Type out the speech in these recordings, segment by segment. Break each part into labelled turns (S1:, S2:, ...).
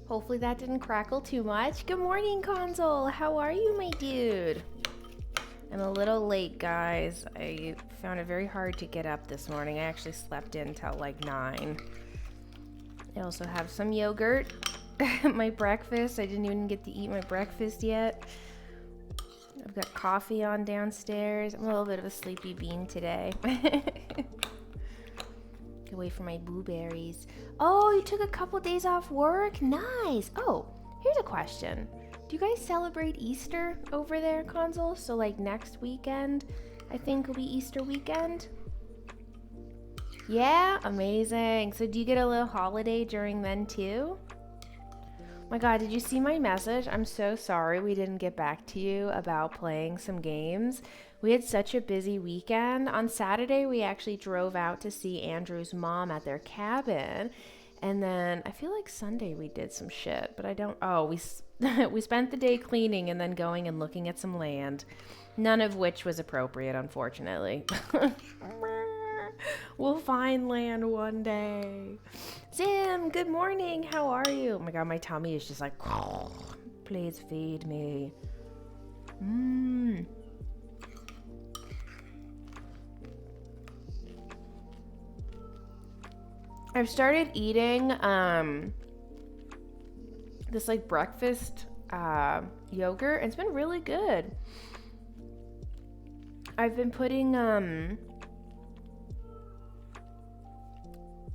S1: Hopefully that didn't crackle too much. Good morning, Console. How are you, my dude? I'm a little late, guys. I found it very hard to get up this morning. I actually slept in till like 9. I also have some yogurt. My breakfast. I didn't even get to eat my breakfast yet. I've got coffee on downstairs. I'm a little bit of a sleepy bean today. Away from my blueberries. Oh, you took a couple days off work? Nice. Oh, here's a question. Do you guys celebrate Easter over there, Console? So like next weekend, I think will be Easter weekend. Yeah, amazing. So do you get a little holiday during then too? My God, did you see my message? I'm so sorry we didn't get back to you about playing some games. We had such a busy weekend. On Saturday, we actually drove out to see Andrew's mom at their cabin. And then I feel like Sunday we did some shit, but I don't. Oh, we spent the day cleaning and then going and looking at some land, none of which was appropriate, unfortunately. We'll find land one day. Zim, good morning. How are you? Oh my God, my tummy is just like, please feed me. I've started eating this like breakfast yogurt, and it's been really good. I've been putting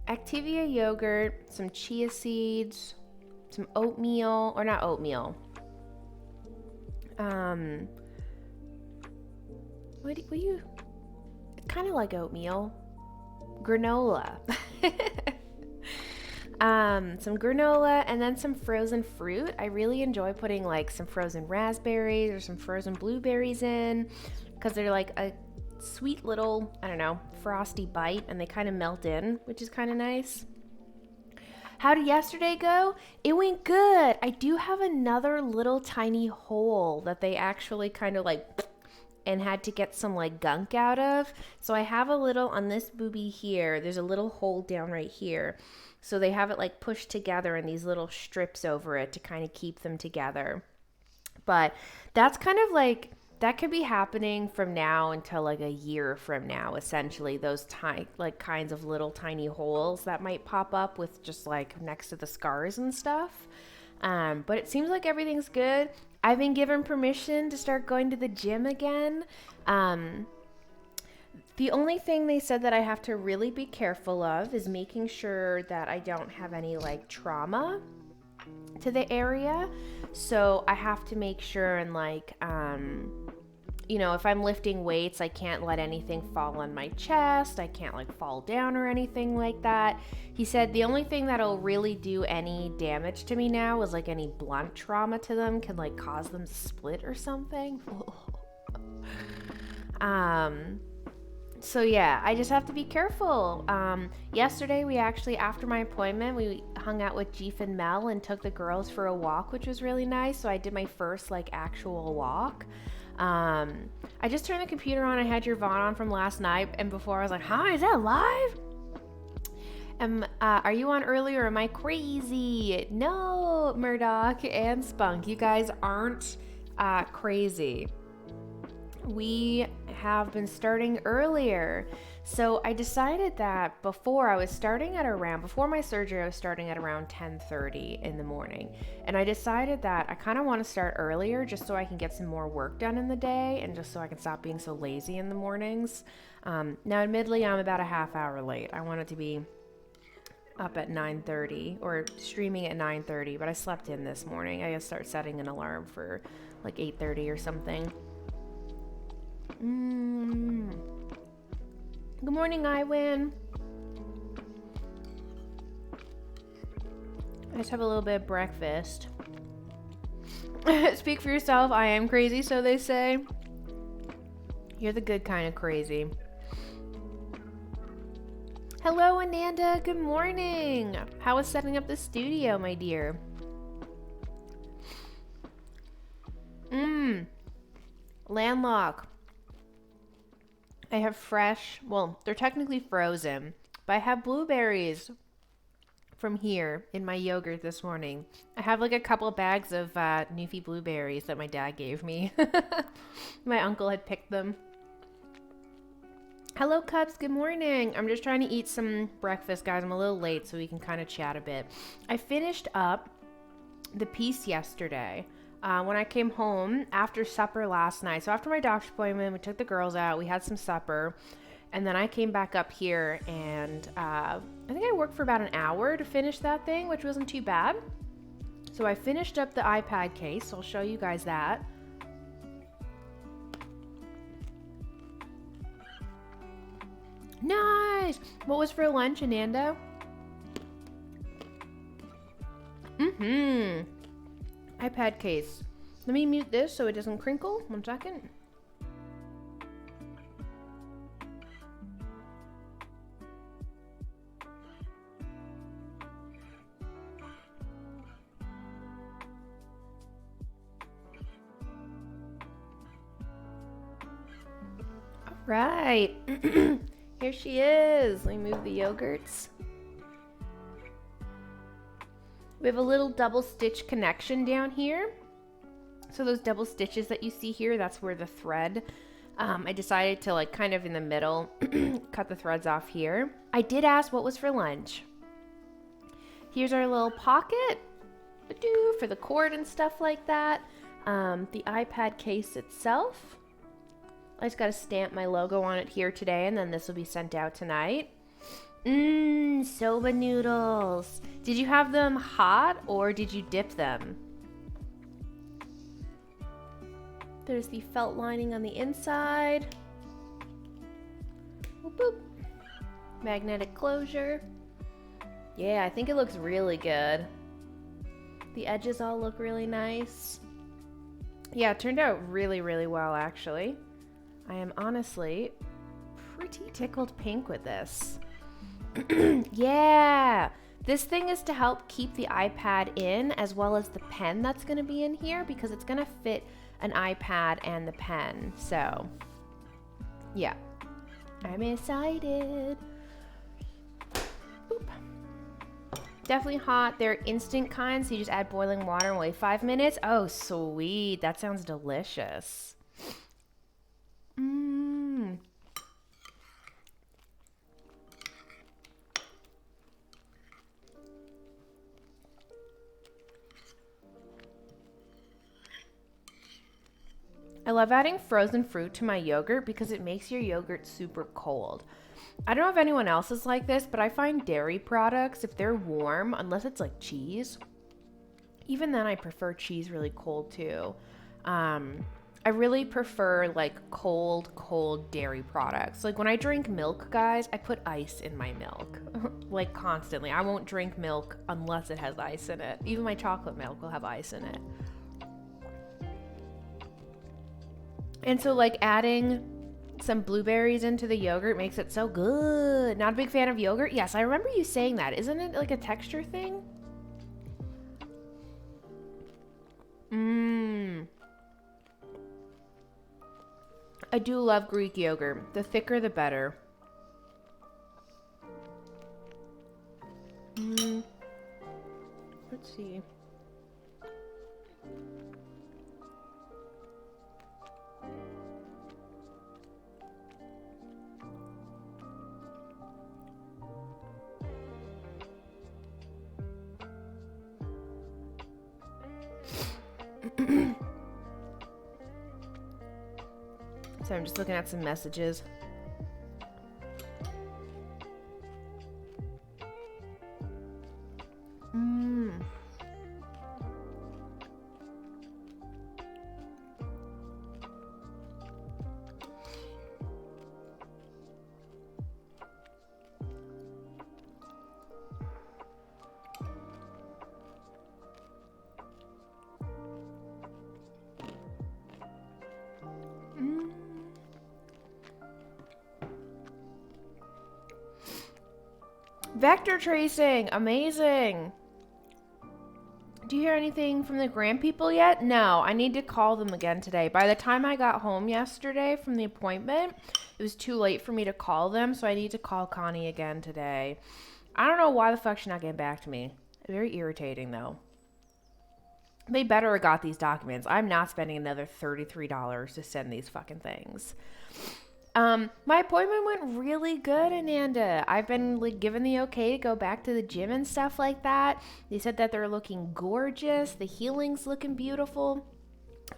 S1: Activia yogurt, some chia seeds, some oatmeal, or not oatmeal. What do you? Kind of like oatmeal, granola. Some granola and then some frozen fruit. I really enjoy putting like some frozen raspberries or some frozen blueberries in because they're like a sweet little, I don't know, frosty bite, and they kind of melt in, which is kind of nice. How did yesterday go? It went good. I do have another little tiny hole that they actually kind of like and had to get some like gunk out of. So I have a little on this booby here. There's a little hole down right here. So they have it like pushed together and these little strips over it to kind of keep them together. But that's kind of like, that could be happening from now until like a year from now, essentially. Those like kinds of little tiny holes that might pop up with just like next to the scars and stuff. But it seems like everything's good. I've been given permission to start going to the gym again. The only thing they said that I have to really be careful of is making sure that I don't have any like trauma to the area. So I have to make sure and like, you know, if I'm lifting weights, I can't let anything fall on my chest. I can't like fall down or anything like that. He said the only thing that'll really do any damage to me now is like any blunt trauma to them can like cause them to split or something. So yeah, I just have to be careful. Yesterday we actually, after my appointment, we hung out with Jeef and Mel and took the girls for a walk, which was really nice. So I did my first like actual walk. I just turned the computer on. I had your VOD on from last night, and before I was like, "Hi, is that live? Are you on early or am I crazy?" No, Murdoch and Spunk, you guys aren't crazy. We have been starting earlier. So I decided that before my surgery, I was starting at around 10:30 in the morning. And I decided that I kind of want to start earlier just so I can get some more work done in the day and just so I can stop being so lazy in the mornings. Now, admittedly, I'm about a half hour late. I wanted to be up at 9:30 or streaming at 9:30, but I slept in this morning. I gotta start setting an alarm for like 8:30 or something. Good morning, Iwin. I just have a little bit of breakfast. Speak for yourself. I am crazy, so they say. You're the good kind of crazy. Hello, Ananda. Good morning. How is setting up the studio, my dear? Landlock. I have fresh, well, they're technically frozen, but I have blueberries from here in my yogurt this morning. I have like a couple of bags of Newfie blueberries that my dad gave me. My uncle had picked them. Hello, Cubs. Good morning. I'm just trying to eat some breakfast, guys. I'm a little late, so we can kind of chat a bit. I finished up the piece yesterday when I came home after supper last night. So after my doctor's appointment, we took the girls out. We had some supper. And then I came back up here, and I think I worked for about an hour to finish that thing, which wasn't too bad. So I finished up the iPad case. I'll show you guys that. Nice! What was for lunch, Ananda? iPad case. Let me mute this so it doesn't crinkle. 1 second. Right. Here she is. Let me move the yogurts. We have a little double stitch connection down here. So those double stitches that you see here, that's where the thread, I decided to like kind of in the middle, cut the threads off here. I did ask what was for lunch. Here's our little pocket for the cord and stuff like that. The iPad case itself. I just got to stamp my logo on it here today, and then this will be sent out tonight. Soba noodles. Did you have them hot or did you dip them? There's the felt lining on the inside. Boop, boop. Magnetic closure. Yeah, I think it looks really good. The edges all look really nice. Yeah, it turned out really, really well, actually. I am honestly pretty tickled pink with this. Yeah, this thing is to help keep the iPad in as well as the pen that's going to be in here because it's going to fit an iPad and the pen. So, yeah, I'm excited. Boop. Definitely hot. They're instant kind, so you just add boiling water and wait 5 minutes. Oh, sweet. That sounds delicious. I love adding frozen fruit to my yogurt because it makes your yogurt super cold. I don't know if anyone else is like this, but I find dairy products, if they're warm, unless it's like cheese, even then I prefer cheese really cold too. I really prefer like cold dairy products. Like when I drink milk, guys, I put ice in my milk, like constantly. I won't drink milk unless it has ice in it. Even my chocolate milk will have ice in it. And so like adding some blueberries into the yogurt makes it so good. Not a big fan of yogurt? Yes, I remember you saying that. Isn't it like a texture thing? I do love Greek yogurt. The thicker, the better. Let's see. So I'm just looking at some messages. Vector tracing, amazing. Do you hear anything from the grand people yet? No, I need to call them again today. By the time I got home yesterday from the appointment, it was too late for me to call them, so I need to call Connie again today. I don't know why the fuck she's not getting back to me. Very irritating, though. They better have got these documents. I'm not spending another $33 to send these fucking things. My appointment went really good, Ananda. I've been like given the okay to go back to the gym and stuff like that. They said that they're looking gorgeous. The healing's looking beautiful.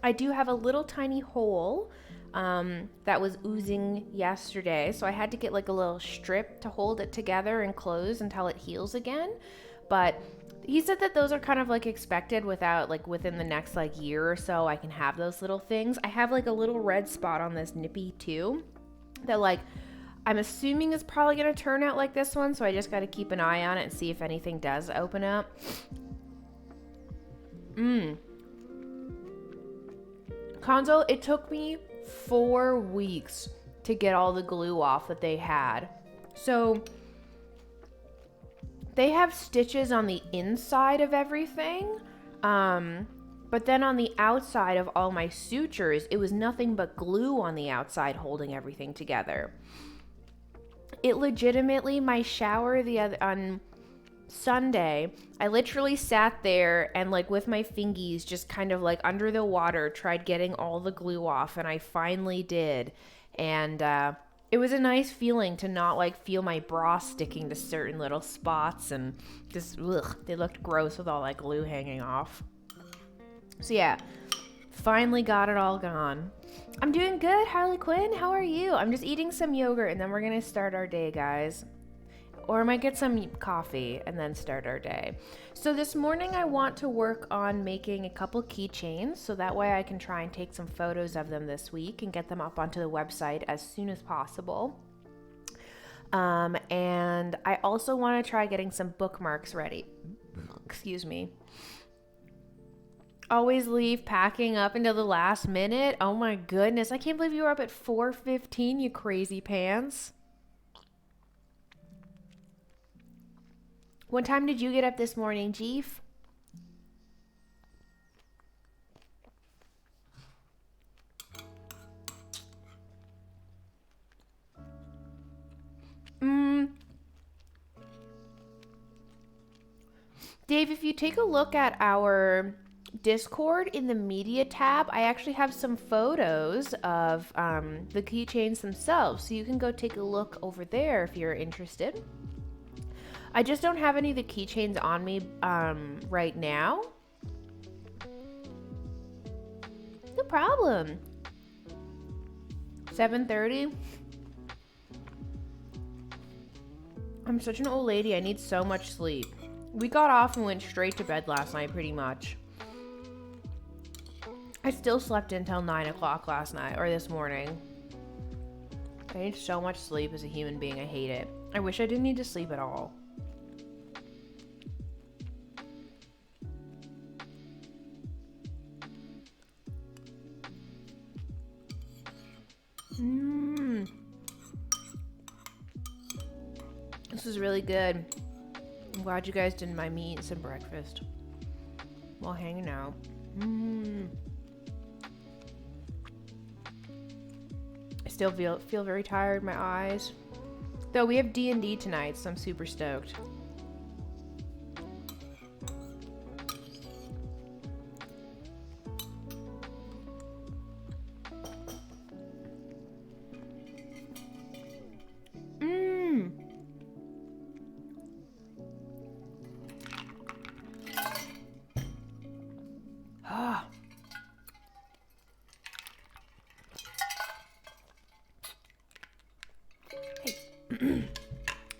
S1: I do have a little tiny hole that was oozing yesterday, so I had to get like a little strip to hold it together and close until it heals again. But he said that those are kind of like expected within the next like year or so I can have those little things. I have like a little red spot on this nippy too that like I'm assuming is probably going to turn out like this one, so I just got to keep an eye on it and see if anything does open up. Konzo, it took me 4 weeks to get all the glue off that they had. So they have stitches on the inside of everything, but then on the outside of all my sutures, it was nothing but glue on the outside holding everything together. It legitimately, my shower on Sunday, I literally sat there and like with my fingies just kind of like under the water tried getting all the glue off, and I finally did. And it was a nice feeling to not like feel my bra sticking to certain little spots and just they looked gross with all that glue hanging off. So yeah, finally got it all gone. I'm doing good, Harley Quinn. How are you? I'm just eating some yogurt and then we're gonna start our day, guys. Or I might get some coffee and then start our day. So this morning I want to work on making a couple keychains so that way I can try and take some photos of them this week and get them up onto the website as soon as possible. And I also want to try getting some bookmarks ready. Excuse me. Always leave packing up until the last minute. Oh my goodness. I can't believe you were up at 4:15, you crazy pants. What time did you get up this morning, Jeef? Dave, if you take a look at our Discord in the media tab, I actually have some photos of the keychains themselves, so you can go take a look over there if you're interested. I just don't have any of the keychains on me right now. No problem. 7:30. I'm such an old lady. I need so much sleep. We got off and went straight to bed last night, pretty much. I still slept until 9 o'clock last night, or this morning. I need so much sleep as a human being. I hate it. I wish I didn't need to sleep at all. This is really good. I'm glad you guys didn't mind me eating some breakfast while hanging out. I still feel very tired, my eyes. Though we have D&D tonight, so I'm super stoked.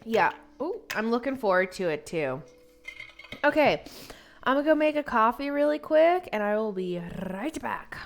S1: Yeah. Oh, I'm looking forward to it too. Okay, I'm gonna go make a coffee really quick and I will be right back.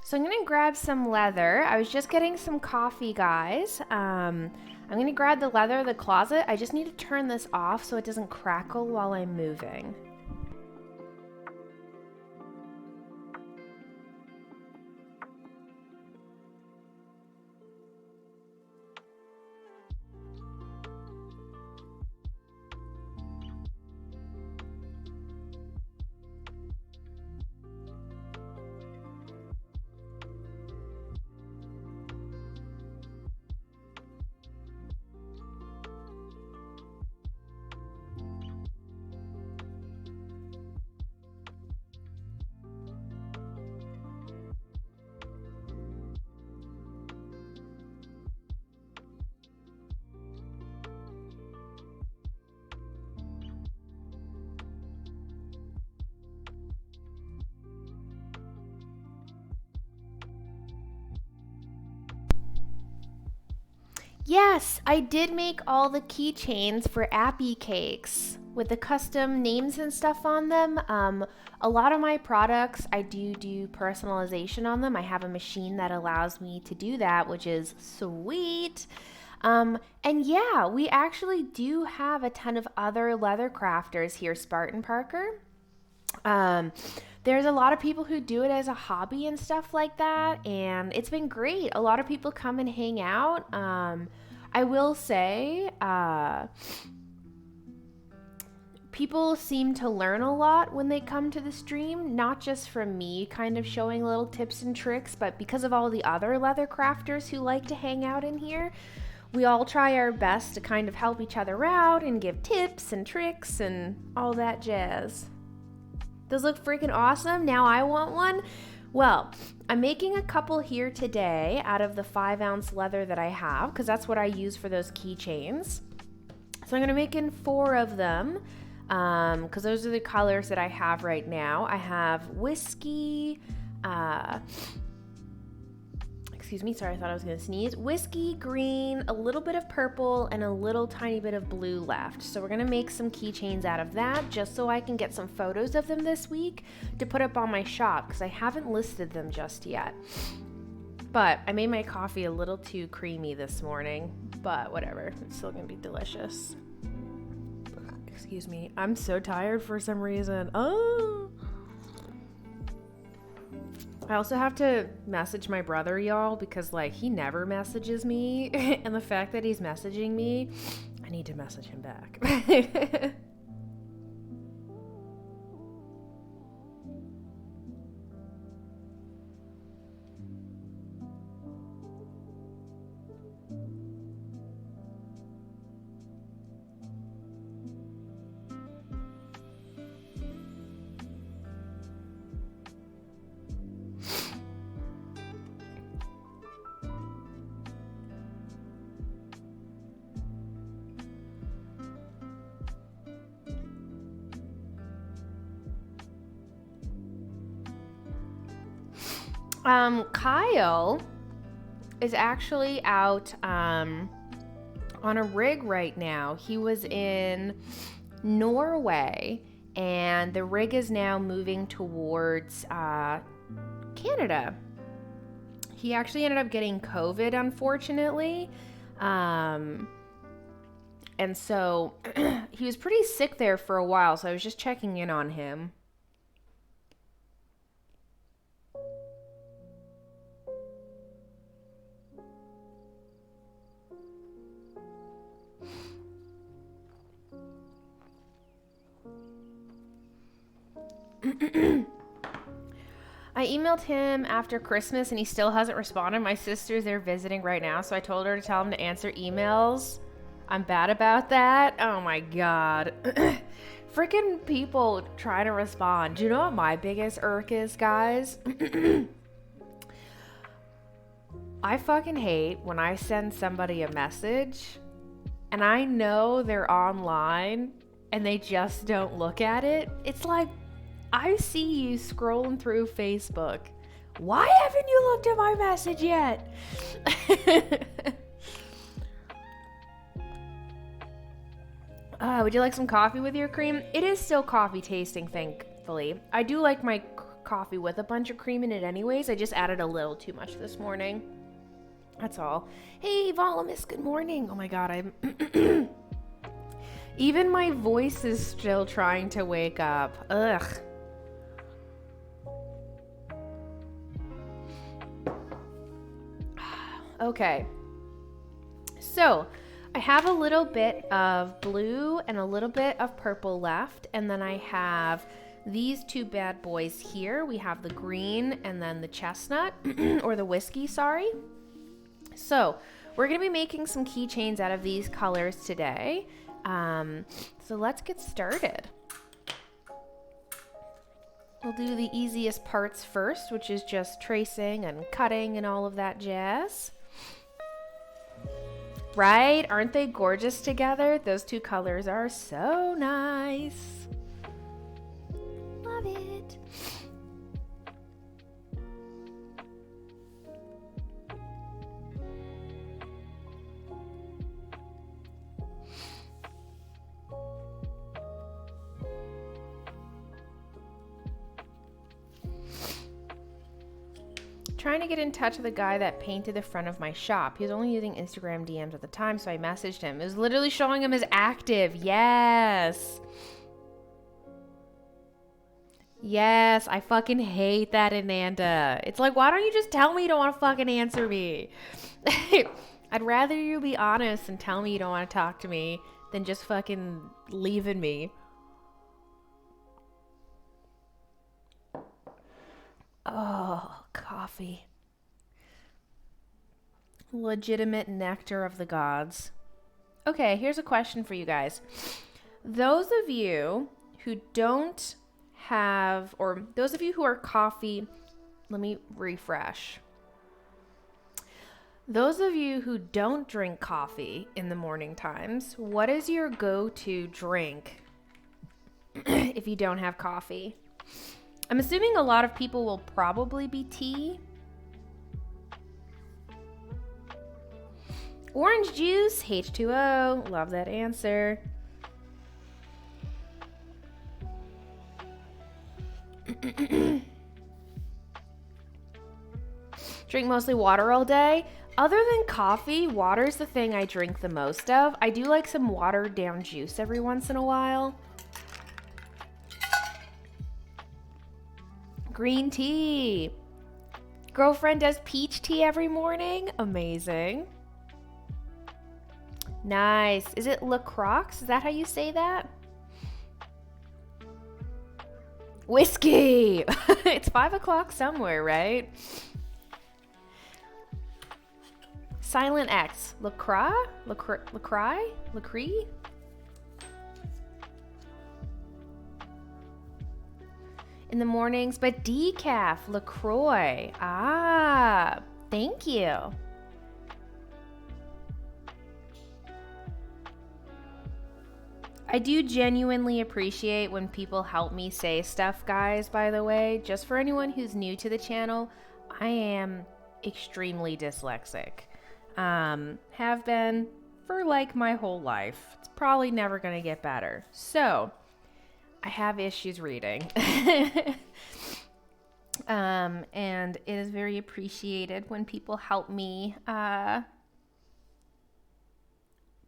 S1: So I'm gonna grab some leather. I was just getting some coffee, guys. I'm gonna grab the leather of the closet. I just need to turn this off so it doesn't crackle while I'm moving. Yes, I did make all the keychains for Appy Cakes with the custom names and stuff on them. A lot of my products, I do personalization on them. I have a machine that allows me to do that, which is sweet. And yeah, we actually do have a ton of other leather crafters here, Spartan Parker. Um, there's a lot of people who do it as a hobby and stuff like that, and it's been great. A lot of people come and hang out. I will say, people seem to learn a lot when they come to the stream, not just from me kind of showing little tips and tricks, but because of all the other leather crafters who like to hang out in here. We all try our best to kind of help each other out and give tips and tricks and all that jazz. Those look freaking awesome. Now I want one. Well, I'm making a couple here today out of the 5-ounce leather that I have, because that's what I use for those keychains. So I'm going to make in 4 of them, because those are the colors that I have right now. I have whiskey, Excuse me, sorry, I thought I was gonna sneeze. Whiskey, green, a little bit of purple, and a little tiny bit of blue left. So we're gonna make some keychains out of that just so I can get some photos of them this week to put up on my shop because I haven't listed them just yet. But I made my coffee a little too creamy this morning, but whatever, it's still gonna be delicious. Excuse me, I'm so tired for some reason. Oh. I also have to message my brother, y'all, because like he never messages me. And the fact that he's messaging me, I need to message him back. Kyle is actually out on a rig right now. He was in Norway, and the rig is now moving towards Canada. He actually ended up getting COVID, unfortunately. And so he was pretty sick there for a while, so I was just checking in on him. I emailed him after Christmas and he still hasn't responded. My sister's there visiting right now, so I told her to tell him to answer emails. I'm bad about that. Oh my god. Freaking people trying to respond. Do you know what my biggest irk is, guys? I fucking hate when I send somebody a message and I know they're online and they just don't look at it. It's like, I see you scrolling through Facebook. Why haven't you looked at my message yet? Would you like some coffee with your cream? It is still coffee tasting, thankfully. I do like my coffee with a bunch of cream in it anyways. I just added a little too much this morning. That's all. Hey, Volumus, good morning. Oh my god, I'm... Even my voice is still trying to wake up. Ugh. Okay, so I have a little bit of blue and a little bit of purple left, and then I have these two bad boys here. We have the green and then the chestnut, or the whiskey, sorry. So we're gonna be making some keychains out of these colors today. So let's get started. We'll do the easiest parts first, which is just tracing and cutting and all of that jazz. Right? Aren't they gorgeous together? Those two colors are so nice. Love it. Trying to get in touch with the guy that painted the front of my shop. He was only using Instagram DMs at the time, so I messaged him. It was literally showing him as active. Yes. Yes, I fucking hate that, Ananda. It's like, why don't you just tell me you don't want to fucking answer me? I'd rather you be honest and tell me you don't want to talk to me than just fucking leaving me. Oh, coffee. Legitimate nectar of the gods. Okay, here's a question for you guys. Those of you who don't have, or those of you who are coffee, let me refresh. Those of you who don't drink coffee in the morning times, what is your go-to drink if you don't have coffee? I'm assuming a lot of people will probably be tea. Orange juice, H2O. Love that answer. Drink mostly water all day. Other than coffee, water's the thing I drink the most of. I do like some watered down juice every once in a while. Green tea. Girlfriend does peach tea every morning. Amazing. Nice. Is it La Croix? Is that how you say that? Whiskey. It's 5 o'clock somewhere, right? Silent X. LaCroix? LaCree? In the mornings, but decaf. LaCroix. Ah, thank you. I do genuinely appreciate when people help me say stuff, guys, by the way. Just for anyone who's new to the channel, I am extremely dyslexic. Have been for like my whole life. It's probably never going to get better. So, I have issues reading. And it is very appreciated when people help me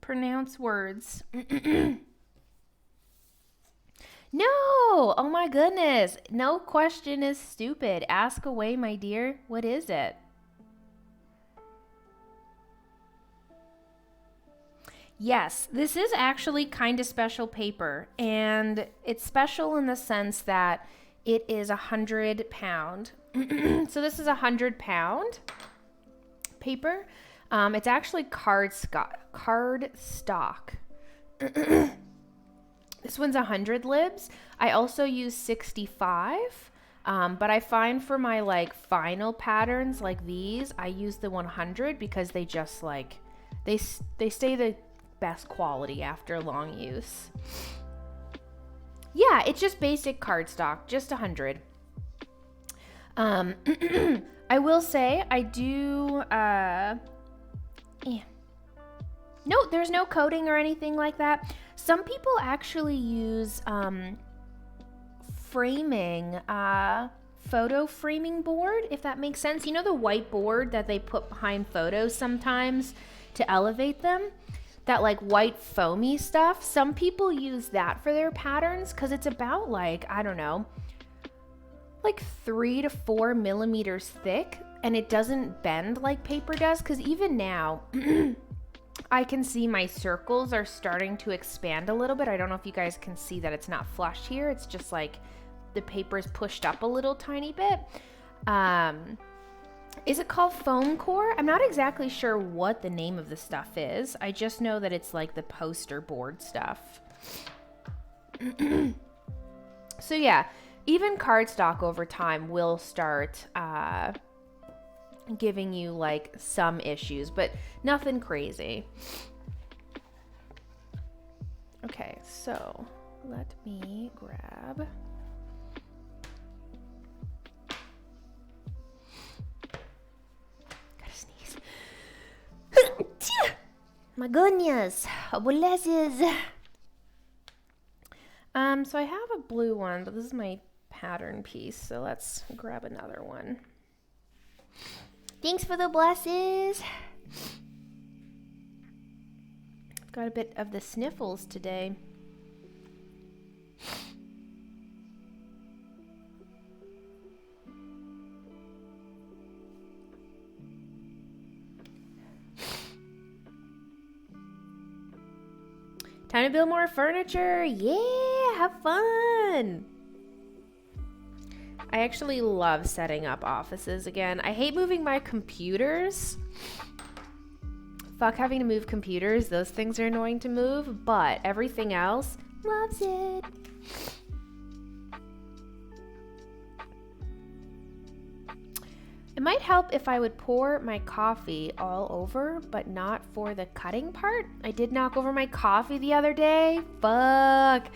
S1: pronounce words. No! Oh my goodness. No question is stupid. Ask away, my dear. What is it? Yes, this is actually kind of special paper, and it's special in the sense that it is 100 pound. So this is 100 pound paper. It's actually card stock. This one's 100 libs. I also use 65, but I find for my like final patterns like these, I use the 100 because they just like, they stay the best quality after long use. Yeah, it's just basic cardstock, just 100. I will say I do, no, there's no coating or anything like that. Some people actually use framing, photo framing board, if that makes sense. You know the white board that they put behind photos sometimes to elevate them? That like white foamy stuff. Some people use that for their patterns because it's about like, I don't know, like 3 to 4 millimeters thick, and it doesn't bend like paper does. Because even now, I can see my circles are starting to expand a little bit. I don't know if you guys can see that it's not flush here. It's just like the paper's pushed up a little tiny bit. Is it called foam core? I'm not exactly sure what the name of the stuff is. I just know that it's like the poster board stuff. So yeah, even cardstock over time will start giving you like some issues, but nothing crazy. Okay, so let me grab. My goodness, blesses. So I have a blue one, but this is my pattern piece, so let's grab another one. Thanks for the blesses. Got a bit of the sniffles today. Time to build more furniture. Yeah, have fun. I actually love setting up offices again. I hate moving my computers. Fuck having to move computers. Those things are annoying to move, but everything else loves it. It might help if I would pour my coffee all over, but not for the cutting part. I did knock over my coffee the other day. Fuck.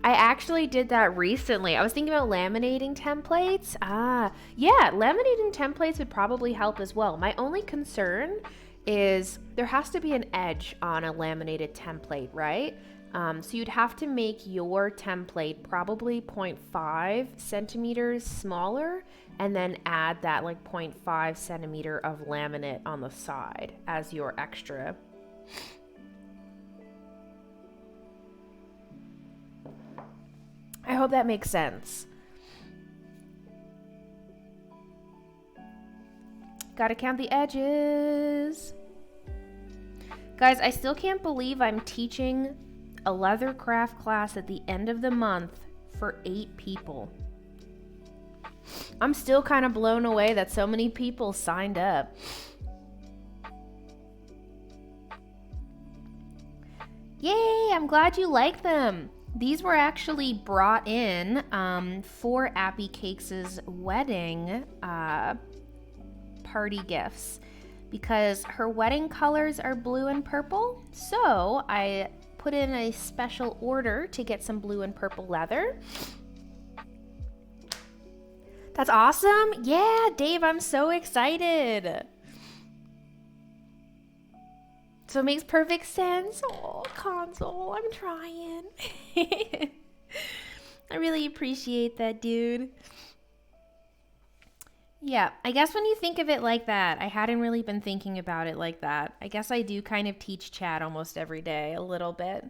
S1: I actually did that recently. I was thinking about laminating templates. Yeah, laminating templates would probably help as well. My only concern is there has to be an edge on a laminated template, right? So you'd have to make your template probably 0.5 centimeters smaller and then add that like 0.5 centimeter of laminate on the side as your extra. I hope that makes sense. Gotta count the edges. Guys, I still can't believe I'm teaching a leather craft class at the end of the month for 8 people. I'm still kind of blown away that so many people signed up. Yay, I'm glad you like them. These were actually brought in for Abby Cakes' wedding party gifts because her wedding colors are blue and purple. So I put in a special order to get some blue and purple leather. That's awesome. Yeah, Dave, I'm so excited. So it makes perfect sense. Oh, Console, I'm trying. I really appreciate that, dude. Yeah, I guess when you think of it like that, I hadn't really been thinking about it like that. I guess I do kind of teach Chad almost every day, a little bit.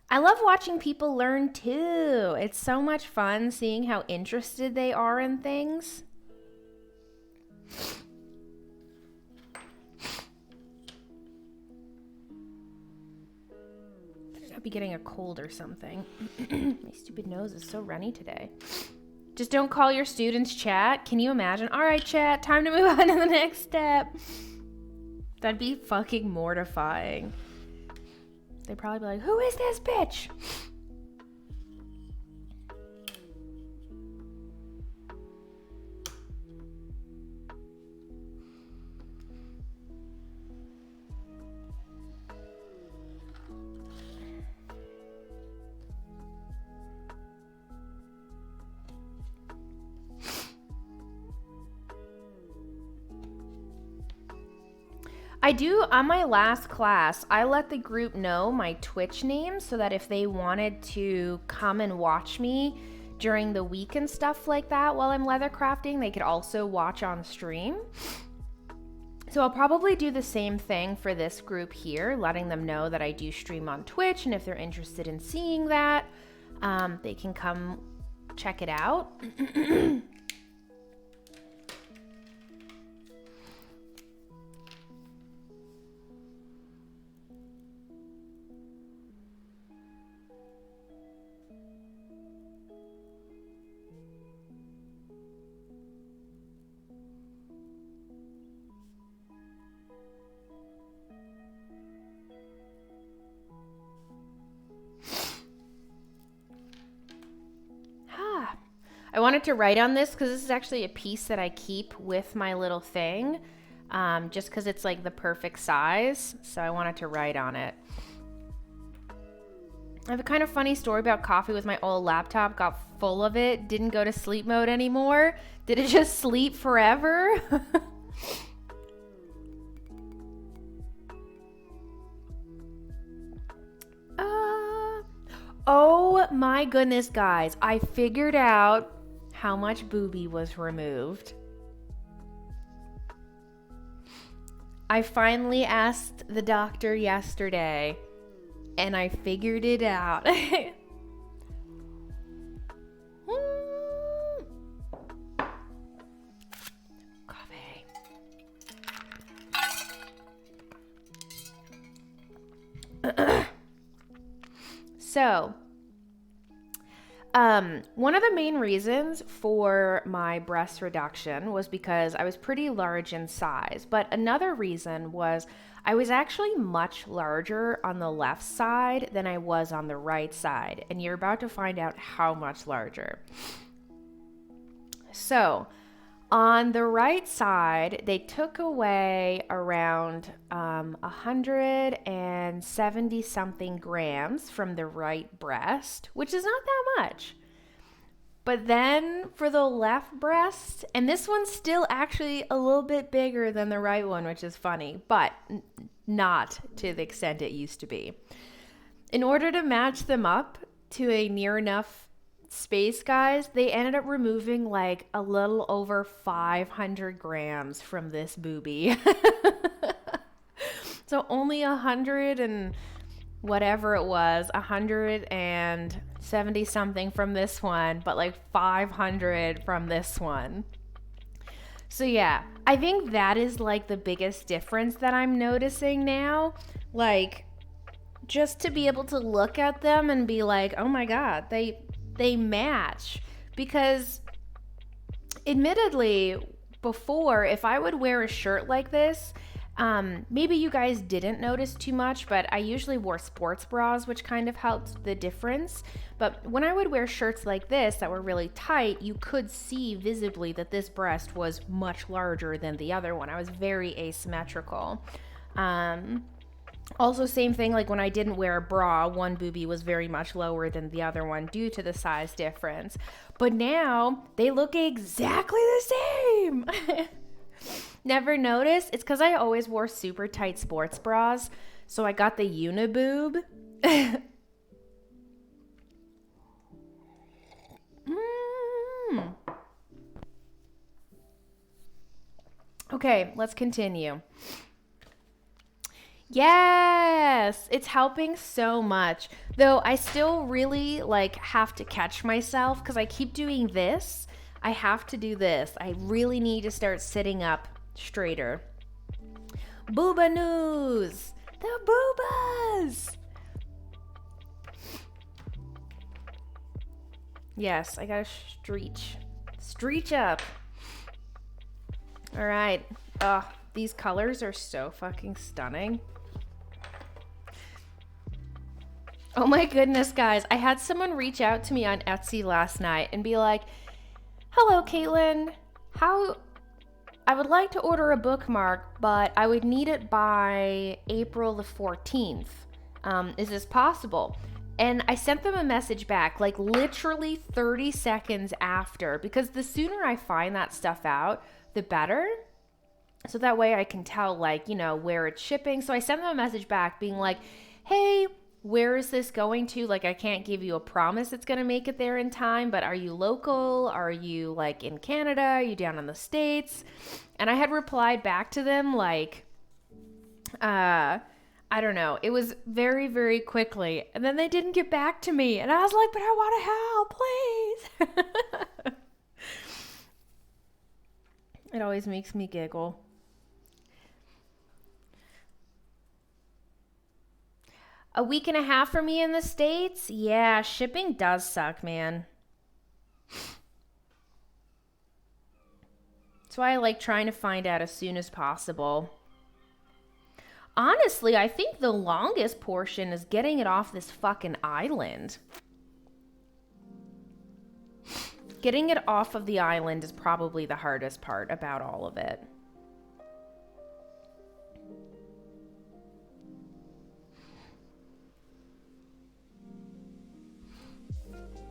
S1: I love watching people learn too. It's so much fun seeing how interested they are in things. I'll be getting a cold or something. My stupid nose is so runny today. Just don't call your students chat. Can you imagine? All right, chat, time to move on to the next step. That'd be fucking mortifying. They'd probably be like, who is this bitch? I do, on my last class, I let the group know my Twitch name so that if they wanted to come and watch me during the week and stuff like that while I'm leather crafting, they could also watch on stream. So I'll probably do the same thing for this group here, letting them know that I do stream on Twitch, and if they're interested in seeing that, they can come check it out. I wanted to write on this because this is actually a piece that I keep with my little thing, just because it's like the perfect size. So I wanted to write on it. I have a kind of funny story about coffee with my old laptop. Got full of it, didn't go to sleep mode anymore. Did it just sleep forever? Oh my goodness, guys. I figured out how much booby was removed. I finally asked the doctor yesterday and I figured it out. Coffee. So, one of the main reasons for my breast reduction was because I was pretty large in size, but another reason was I was actually much larger on the left side than I was on the right side, and you're about to find out how much larger. So, On the right side, they took away around 170 something grams from the right breast, which is not that much. But then for the left breast, and this one's still actually a little bit bigger than the right one, which is funny, but not to the extent it used to be. In order to match them up to a near enough space, guys, they ended up removing like a little over 500 grams from this boobie. So only 100 and whatever it was, 170 something from this one, but like 500 from this one. So yeah, I think that is like the biggest difference that I'm noticing now. Like, just to be able to look at them and be like, oh my God, they match. Because admittedly, before, if I would wear a shirt like this, maybe you guys didn't notice too much, but I usually wore sports bras, which kind of helped the difference. But when I would wear shirts like this that were really tight, you could see visibly that this breast was much larger than the other one. I was very asymmetrical. Also, same thing, like when I didn't wear a bra, one boobie was very much lower than the other one due to the size difference. But now they look exactly the same. Never noticed? It's because I always wore super tight sports bras. So I got the Uniboob. Okay, let's continue. Yes, it's helping so much. Though I still really like have to catch myself because I keep doing this. I have to do this. I really need to start sitting up straighter. Booba news! The boobas! Yes, I gotta streach up. All right. These colors are so fucking stunning. Oh my goodness, guys. I had someone reach out to me on Etsy last night and be like, hello, Caitlin. I would like to order a bookmark, but I would need it by April the 14th. Is this possible? And I sent them a message back, like literally 30 seconds after, because the sooner I find that stuff out, the better. So that way I can tell, like, you know, where it's shipping. So I sent them a message back being like, hey, where is this going to? Like, I can't give you a promise it's going to make it there in time, but are you local? Are you like in Canada? Are you down in the States? And I had replied back to them like, I don't know. It was very, very quickly. And then they didn't get back to me. And I was like, but I want to help, please. It always makes me giggle. A week and a half for me in the States? Yeah, shipping does suck, man. That's why I like trying to find out as soon as possible. Honestly, I think the longest portion is getting it off this fucking island. Getting it off of the island is probably the hardest part about all of it.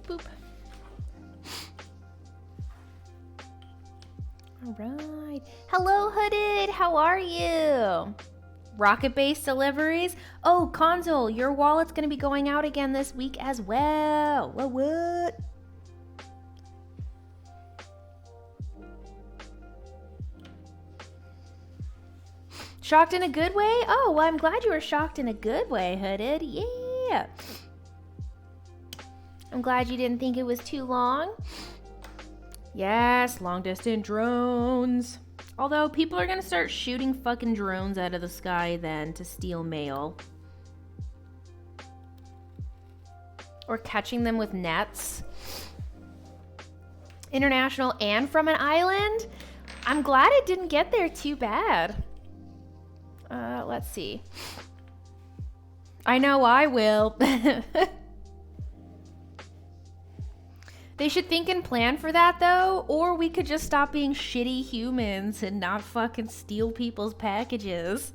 S1: Boop. All right. Hello, Hooded. How are you? Rocket-based deliveries? Oh, Console, your wallet's going to be going out again this week as well. What? Shocked in a good way? Oh, well, I'm glad you were shocked in a good way, Hooded. Yeah. I'm glad you didn't think it was too long. Yes, long-distance drones. Although people are going to start shooting fucking drones out of the sky then to steal mail. Or catching them with nets. International and from an island? I'm glad it didn't get there too bad. Let's see. I know I will. They should think and plan for that, though, or we could just stop being shitty humans and not fucking steal people's packages.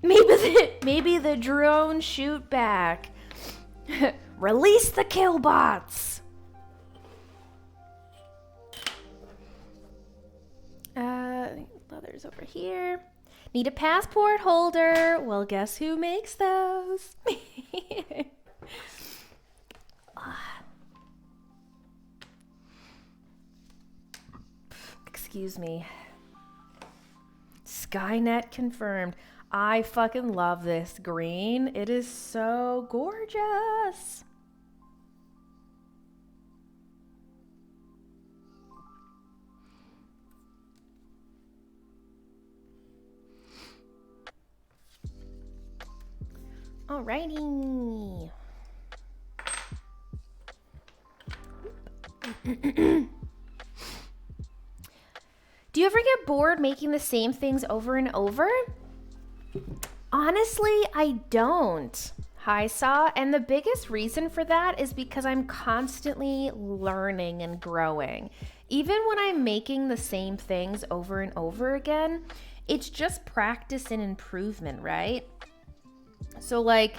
S1: Maybe the drone shoot back. Release the killbots. Leather's over here. Need a passport holder. Well, guess who makes those? Excuse me. Skynet confirmed. I fucking love this green. It is so gorgeous. Alrighty. Do you ever get bored making the same things over and over? Honestly, I don't. Hi, Saw. And the biggest reason for that is because I'm constantly learning and growing. Even when I'm making the same things over and over again, it's just practice and improvement, right? So like,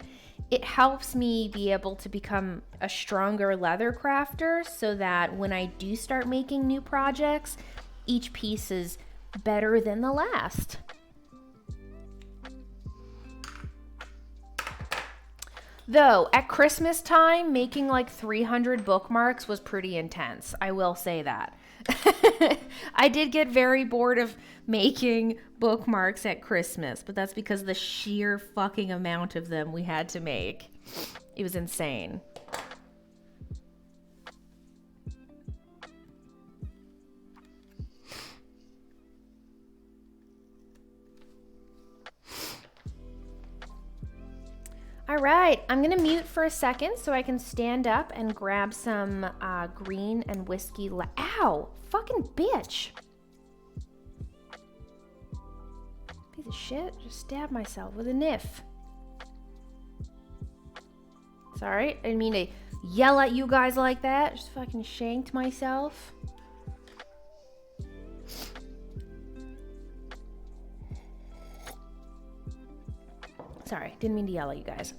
S1: it helps me be able to become a stronger leather crafter so that when I do start making new projects, each piece is better than the last. Though, at Christmas time, making like 300 bookmarks was pretty intense. I will say that. I did get very bored of making bookmarks at Christmas, but that's because the sheer fucking amount of them we had to make. It was insane. All right, I'm gonna mute for a second so I can stand up and grab some green and whiskey. Ow, fucking bitch. Piece of shit, just stabbed myself with a knife. Sorry, I didn't mean to yell at you guys like that. Just fucking shanked myself. Sorry, didn't mean to yell at you guys.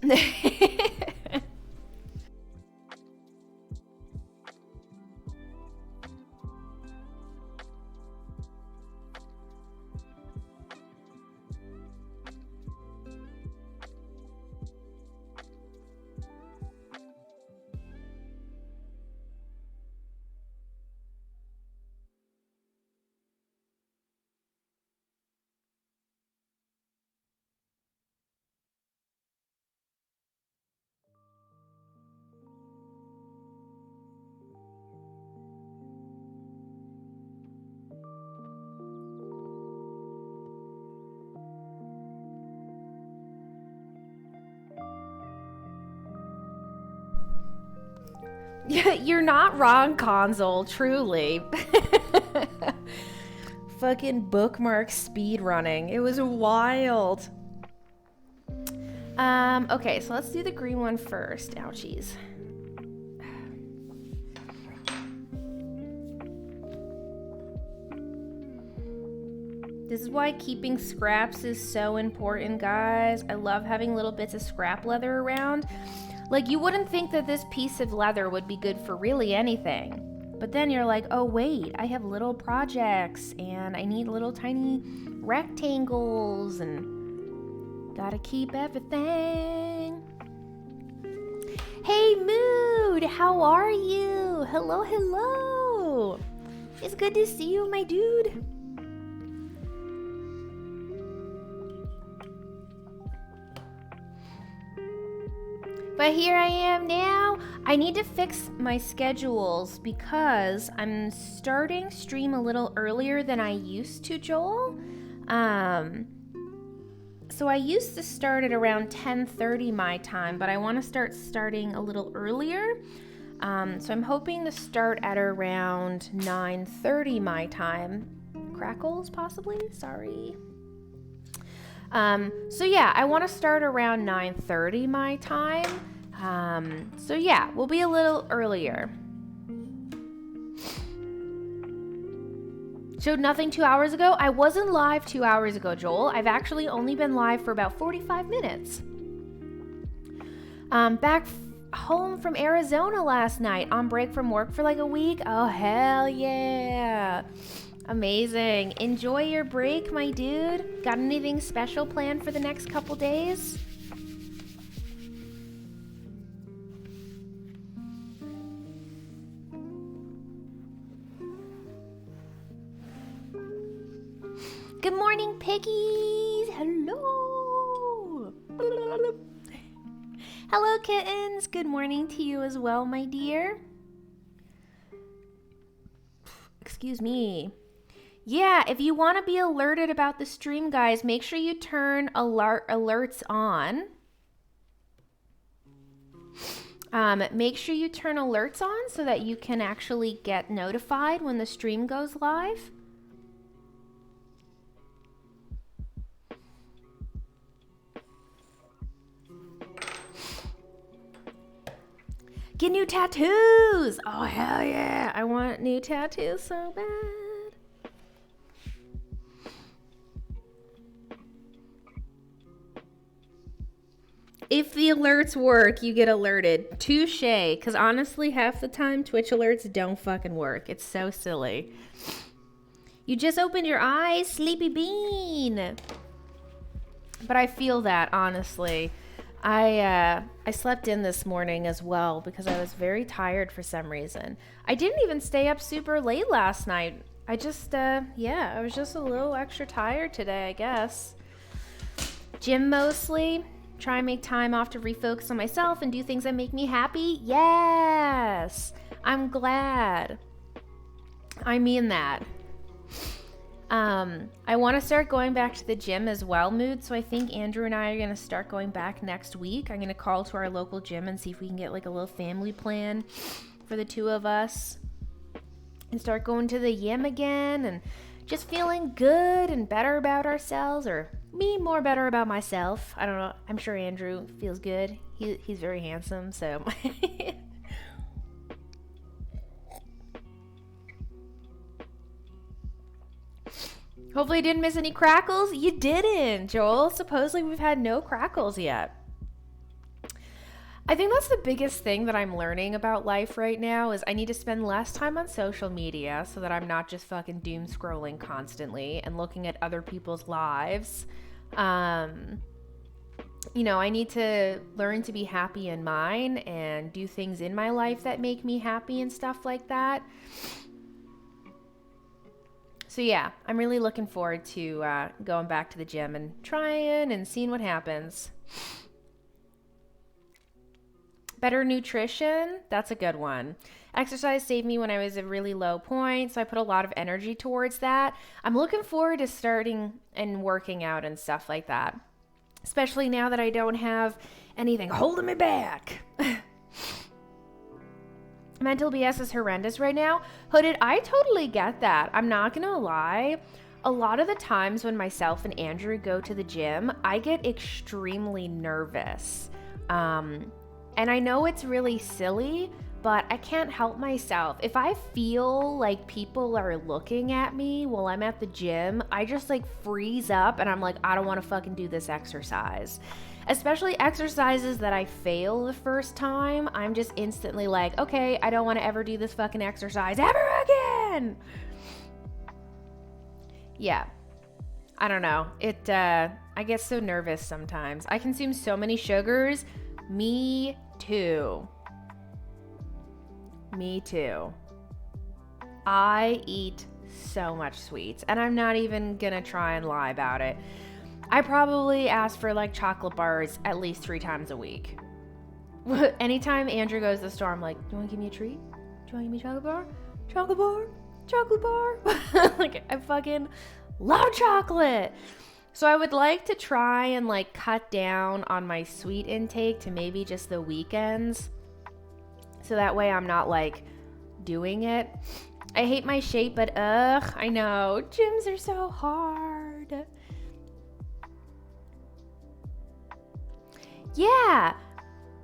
S1: You're not wrong, Console, truly. Fucking bookmark speed running. It was wild. Okay, so let's do the green one first. Ouchies. This is why keeping scraps is so important, guys. I love having little bits of scrap leather around. Like, you wouldn't think that this piece of leather would be good for really anything. But then you're like, oh wait, I have little projects and I need little tiny rectangles and gotta keep everything. Hey Mood, how are you? Hello, hello. It's good to see you, my dude. But here I am now. I need to fix my schedules because I'm starting stream a little earlier than I used to, Joel. So I used to start at around 10:30 my time, but I want to start starting a little earlier. So I'm hoping to start at around 9:30 my time. Crackles, possibly? Sorry. So yeah, I want to start around 9:30 my time. So yeah, we'll be a little earlier. Showed nothing 2 hours ago. I wasn't live 2 hours ago, Joel. I've actually only been live for about 45 minutes. Back home from Arizona last night on break from work for like a week. Oh, hell yeah. Amazing. Enjoy your break, my dude. Got anything special planned for the next couple days? Good morning, piggies. Hello. Hello, kittens. Good morning to you as well, my dear. Excuse me. Yeah, if you want to be alerted about the stream, guys, make sure you turn alerts on. Make sure you turn alerts on so that you can actually get notified when the stream goes live. Get new tattoos! Oh, hell yeah! I want new tattoos so bad. If the alerts work, you get alerted. Touche, because honestly, half the time, Twitch alerts don't fucking work. It's so silly. You just opened your eyes, sleepy bean. But I feel that, honestly. I slept in this morning as well because I was very tired for some reason. I didn't even stay up super late last night. I just, I was just a little extra tired today, I guess. Gym mostly. Try and make time off to refocus on myself and do things that make me happy. Yes! I'm glad. I mean that. I want to start going back to the gym as well, Mood. So I think Andrew and I are going to start going back next week. I'm going to call to our local gym and see if we can get like a little family plan for the two of us and start going to the gym again and just feeling good and better about ourselves, or me more better about myself. I don't know. I'm sure Andrew feels good. He's very handsome, so... Hopefully you didn't miss any crackles. You didn't, Joel. Supposedly we've had no crackles yet. I think that's the biggest thing that I'm learning about life right now is I need to spend less time on social media so that I'm not just fucking doom scrolling constantly and looking at other people's lives. I need to learn to be happy in mine and do things in my life that make me happy and stuff like that. So yeah, I'm really looking forward to going back to the gym and trying and seeing what happens. Better nutrition, that's a good one. Exercise saved me when I was at a really low point, so I put a lot of energy towards that. I'm looking forward to starting and working out and stuff like that, especially now that I don't have anything holding me back. Mental BS is horrendous right now. Hooded, I totally get that. I'm not gonna lie. A lot of the times when myself and Andrew go to the gym, I get extremely nervous. And I know it's really silly, but I can't help myself. If I feel like people are looking at me while I'm at the gym, I just like freeze up and I'm like, I don't want to fucking do this exercise. Especially exercises that I fail the first time, I'm just instantly like, okay, I don't want to ever do this fucking exercise ever again. Yeah. I don't know. I get so nervous sometimes. I consume so many sugars. Me too. Me too. I eat so much sweets, and I'm not even gonna try and lie about it. I probably ask for like chocolate bars at least 3 times a week. Anytime Andrew goes to the store, I'm like, do you want to give me a treat? Do you want to give me a chocolate bar? Chocolate bar? Chocolate bar? Like, I fucking love chocolate. So I would like to try and like cut down on my sweet intake to maybe just the weekends. So that way I'm not like doing it. I hate my shape, but I know. Gyms are so hard. Yeah.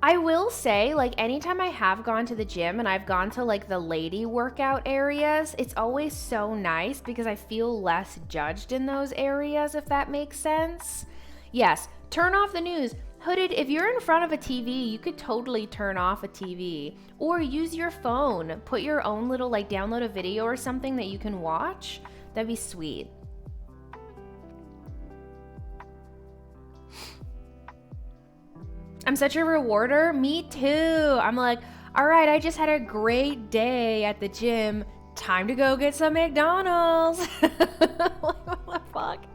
S1: I will say, like, anytime I have gone to the gym and I've gone to, like, the lady workout areas, it's always so nice because I feel less judged in those areas, if that makes sense. Yes, turn off the news. Hooded, if you're in front of a TV, you could totally turn off a TV. Or use your phone. Put your own little, like, download a video or something that you can watch. That'd be sweet. I'm such a rewarder. Me too. I'm like, all right, I just had a great day at the gym. Time to go get some McDonald's. What the fuck?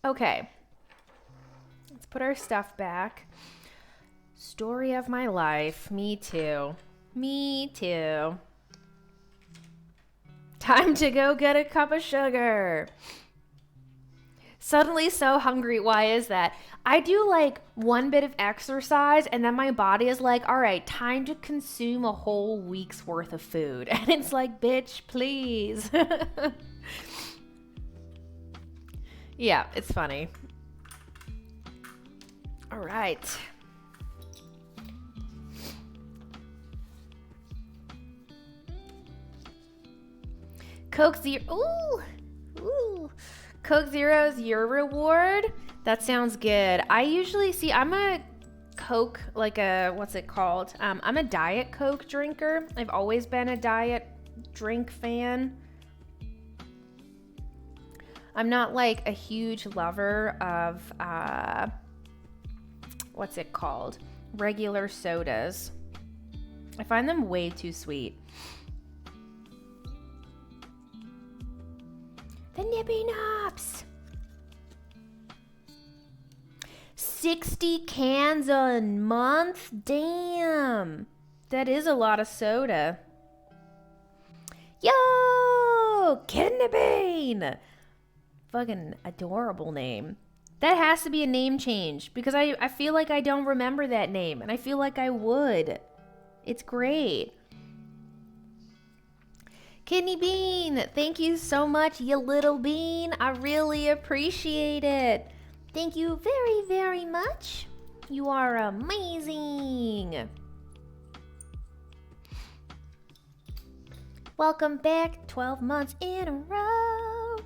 S1: Okay. Let's put our stuff back. Story of my life. Me too. Me too. Time to go get a cup of sugar. Suddenly so hungry. Why is that? I do like one bit of exercise and then my body is like, all right, time to consume a whole week's worth of food. And it's like, bitch, please. Yeah, it's funny. All right. Coke Zero. Ooh. Coke Zero's your reward? That sounds good. I usually see, I'm a Coke, like a, what's it called? I'm a Diet Coke drinker. I've always been a diet drink fan. I'm not like a huge lover of, what's it called? Regular sodas. I find them way too sweet. The Nippy Nops. 60 cans a month? Damn. That is a lot of soda. Yo! Kidney Bean! Fucking adorable name. That has to be a name change because I feel like I don't remember that name and I feel like I would. It's great. Kidney Bean, thank you so much, you little bean. I really appreciate it. Thank you very, very much. You are amazing. Welcome back, 12 months in a row.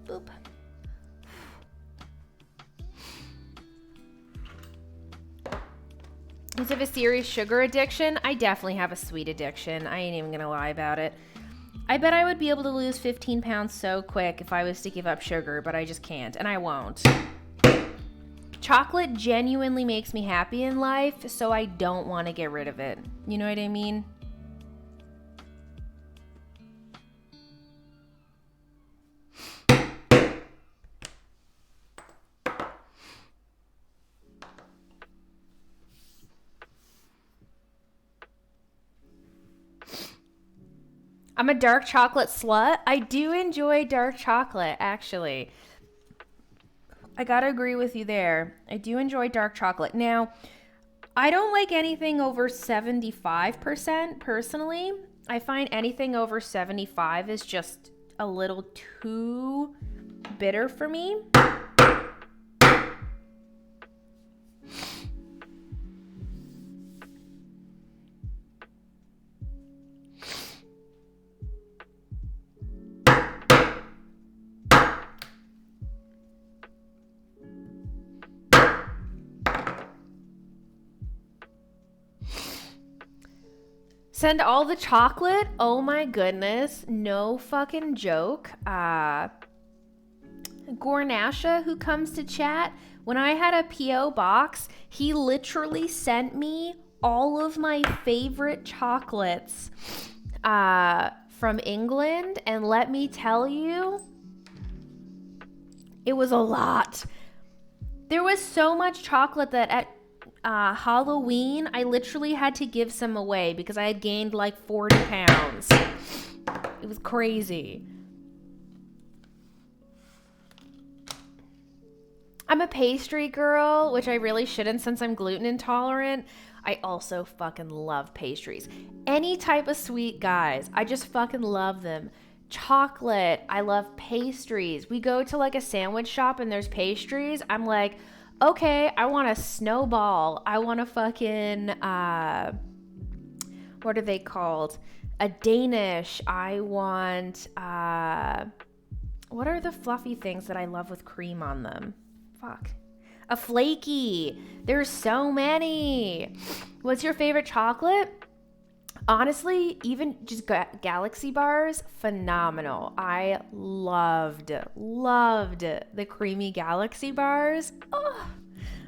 S1: Boop. Is it a serious sugar addiction? I definitely have a sweet addiction. I ain't even gonna lie about it. I bet I would be able to lose 15 pounds so quick if I was to give up sugar, but I just can't, and I won't. Chocolate genuinely makes me happy in life, so I don't want to get rid of it. You know what I mean? I'm a dark chocolate slut. I do enjoy dark chocolate, actually. I gotta agree with you there. I do enjoy dark chocolate. Now, I don't like anything over 75% personally. I find anything over 75 is just a little too bitter for me. Send all the chocolate? Oh my goodness. No fucking joke. Gornasha, who comes to chat, when I had a P.O. box, he literally sent me all of my favorite chocolates from England. And let me tell you, it was a lot. There was so much chocolate that at Halloween, I literally had to give some away because I had gained like 40 pounds. It was crazy. I'm a pastry girl, which I really shouldn't since I'm gluten intolerant. I also fucking love pastries. Any type of sweet, guys. I just fucking love them. Chocolate. I love pastries. We go to like a sandwich shop and there's pastries. I'm like, okay, I want a snowball. I want a fucking, what are they called? A Danish. I want, what are the fluffy things that I love with cream on them? Fuck. A flaky. There's so many. What's your favorite chocolate? Honestly, even just Galaxy bars, phenomenal. I loved the creamy Galaxy bars. Oh,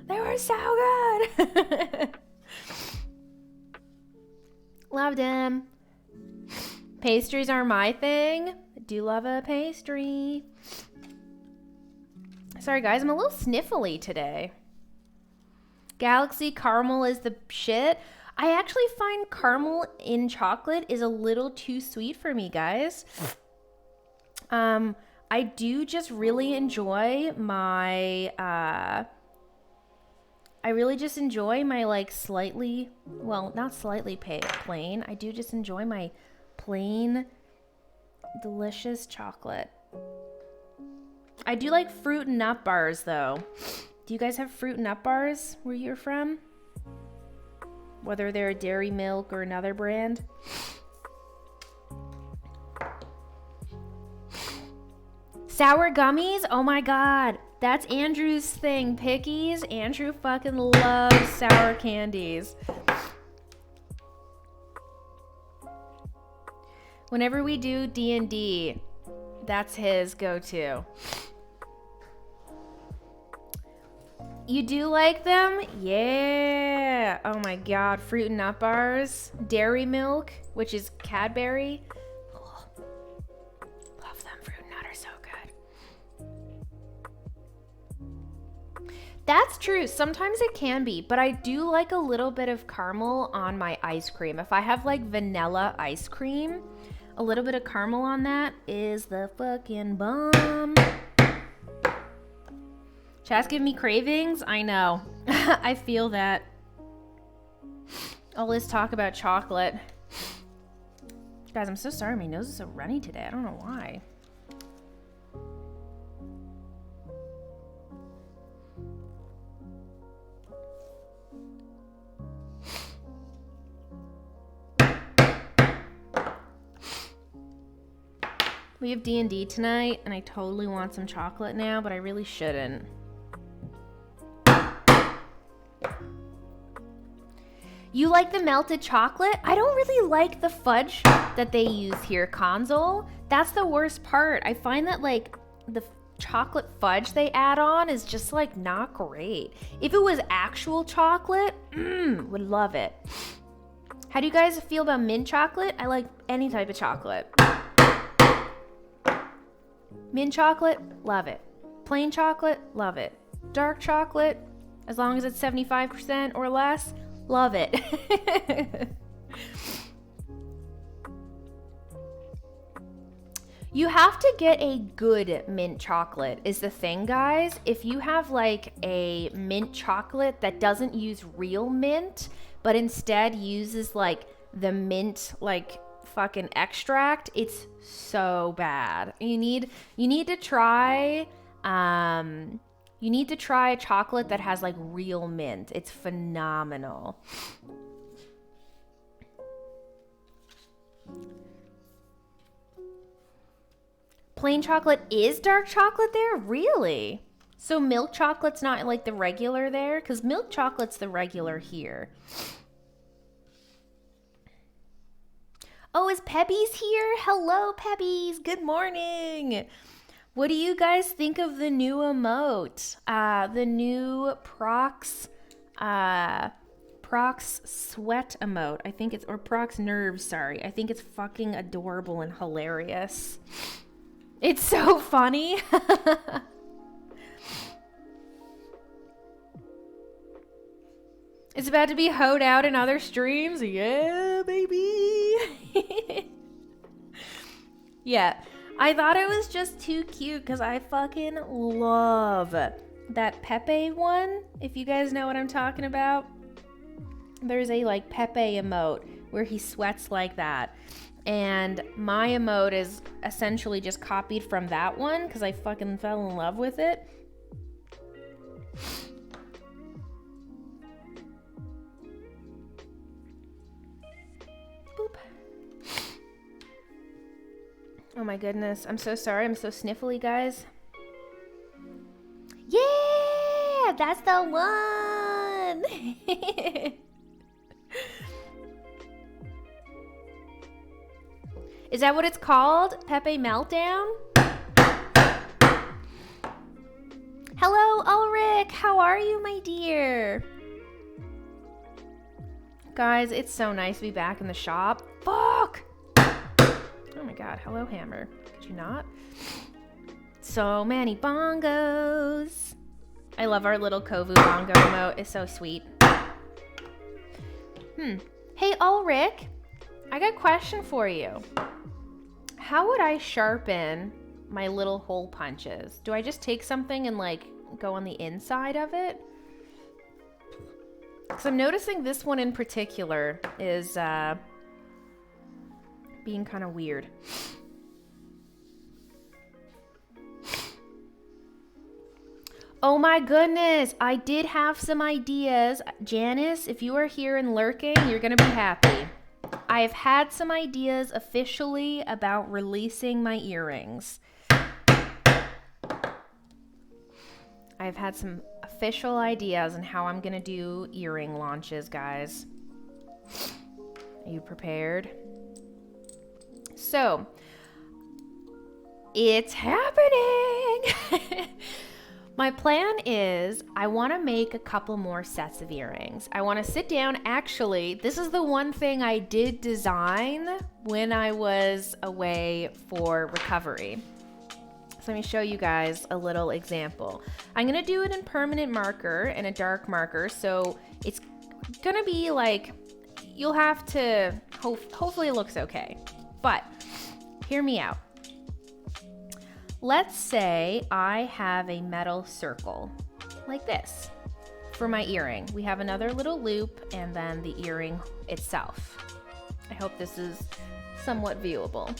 S1: they were so good. Loved them. Pastries are my thing. I do love a pastry. Sorry guys, I'm a little sniffly today. Galaxy caramel is the shit. I actually find caramel in chocolate is a little too sweet for me, guys. I do just really enjoy my, I really just enjoy my like slightly, well, not slightly plain. I do just enjoy my plain, delicious chocolate. I do like fruit and nut bars though. Do you guys have fruit and nut bars where you're from? Whether they're Dairy Milk or another brand. Sour gummies? Oh my god. That's Andrew's thing. Pickies. Andrew fucking loves sour candies. Whenever we do D&D, that's his go-to. You do like them? Yeah. Oh my god. Fruit and nut bars. Dairy Milk, which is Cadbury. Oh, love them. Fruit and nut are so good. That's true. Sometimes it can be, but I do like a little bit of caramel on my ice cream. If I have like vanilla ice cream, a little bit of caramel on that is the fucking bomb. Chat's giving me cravings? I know. I feel that. All this talk about chocolate. Guys, I'm so sorry. My nose is so runny today. I don't know why. We have D&D tonight, and I totally want some chocolate now, but I really shouldn't. You like the melted chocolate? I don't really like the fudge that they use here, Console. That's the worst part. I find that like the chocolate fudge they add on is just like not great. If it was actual chocolate, would love it. How do you guys feel about mint chocolate? I like any type of chocolate. Mint chocolate, love it. Plain chocolate, love it. Dark chocolate, as long as it's 75% or less, love it. You have to get a good mint chocolate is the thing, guys. If you have like a mint chocolate that doesn't use real mint, but instead uses like the mint like fucking extract, it's so bad. You need to try you need to try a chocolate that has like real mint. It's phenomenal. Plain chocolate is dark chocolate there? Really? So milk chocolate's not like the regular there? Because milk chocolate's the regular here. Oh, is Pebby's here? Hello, Pebby's. Good morning. What do you guys think of the new emote? The new Prox sweat emote. I think it's, or Prox nerves, sorry. I think it's fucking adorable and hilarious. It's so funny. It's about to be hoed out in other streams. Yeah, baby. Yeah. I thought it was just too cute because I fucking love that Pepe one, if you guys know what I'm talking about. There's a like Pepe emote where he sweats like that. And my emote is essentially just copied from that one because I fucking fell in love with it. Boop. Oh my goodness. I'm so sorry. I'm so sniffly, guys. Yeah! That's the one! Is that what it's called? Pepe Meltdown? Hello, Ulrich. How are you, my dear? Guys, it's so nice to be back in the shop. Fuck! Oh my god. Hello, Hammer. Could you not? So many bongos. I love our little Kovu bongo emote. It's so sweet. Hey, Ulrich. I got a question for you. How would I sharpen my little hole punches? Do I just take something and like go on the inside of it? Because I'm noticing this one in particular is being kind of weird. Oh my goodness, I did have some ideas. Janice, if you are here and lurking, you're going to be happy. I've had some ideas officially about releasing my earrings. I've had some official ideas on how I'm going to do earring launches, guys. Are you prepared? So, it's happening! My plan is I want to make a couple more sets of earrings. I want to sit down. Actually, this is the one thing I did design when I was away for recovery. So let me show you guys a little example. I'm going to do it in permanent marker and a dark marker. So it's going to be like, you'll have to, hopefully it looks okay. But hear me out. Let's say I have a metal circle like this for my earring. We have another little loop and then the earring itself. I hope this is somewhat viewable.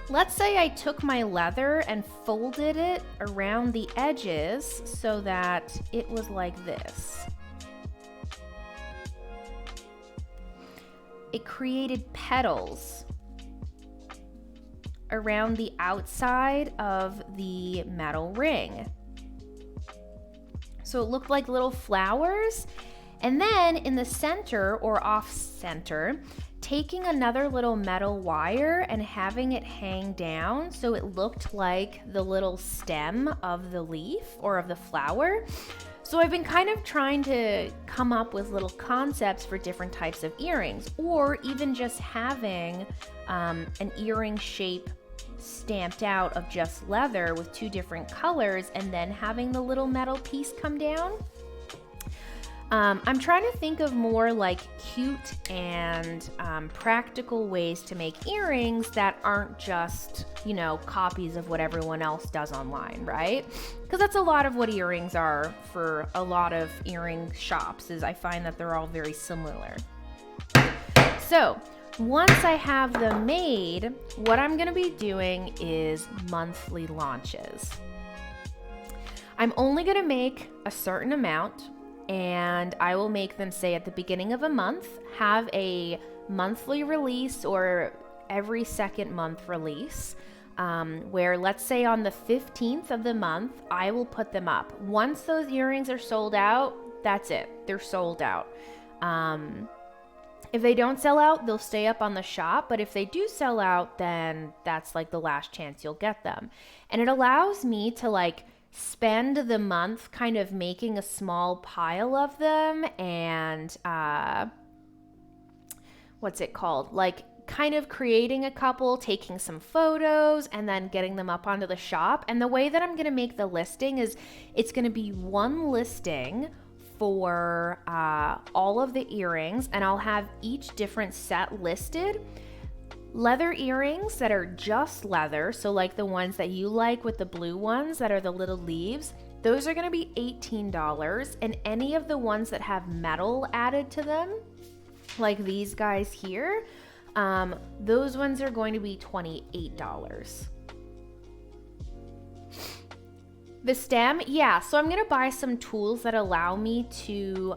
S1: Let's say I took my leather and folded it around the edges so that it was like this. It created petals around the outside of the metal ring. So it looked like little flowers. And then in the center or off center, taking another little metal wire and having it hang down so it looked like the little stem of the leaf or of the flower. So I've been kind of trying to come up with little concepts for different types of earrings, or even just having an earring shape stamped out of just leather with two different colors and then having the little metal piece come down. I'm trying to think of more like cute and practical ways to make earrings that aren't just, you know, copies of what everyone else does online, right? Because that's a lot of what earrings are for a lot of earring shops, is I find that they're all very similar. So once I have them made, what I'm going to be doing is monthly launches. I'm only going to make a certain amount, and I will make them, say, at the beginning of a month, have a monthly release or every second month release, where let's say on the 15th of the month, I will put them up. Once those earrings are sold out, that's it. They're sold out. If they don't sell out, they'll stay up on the shop. But if they do sell out, then that's like the last chance you'll get them. And it allows me to like spend the month kind of making a small pile of them and what's it called? Like kind of creating a couple, taking some photos, and then getting them up onto the shop. And the way that I'm going to make the listing is it's going to be one listing for all of the earrings, and I'll have each different set listed Leather earrings that are just leather, so like the ones that you like with the blue ones that are the little leaves, those are gonna be $18. And any of the ones that have metal added to them, like these guys here, those ones are going to be $28. The stem, yeah, so I'm gonna buy some tools that allow me to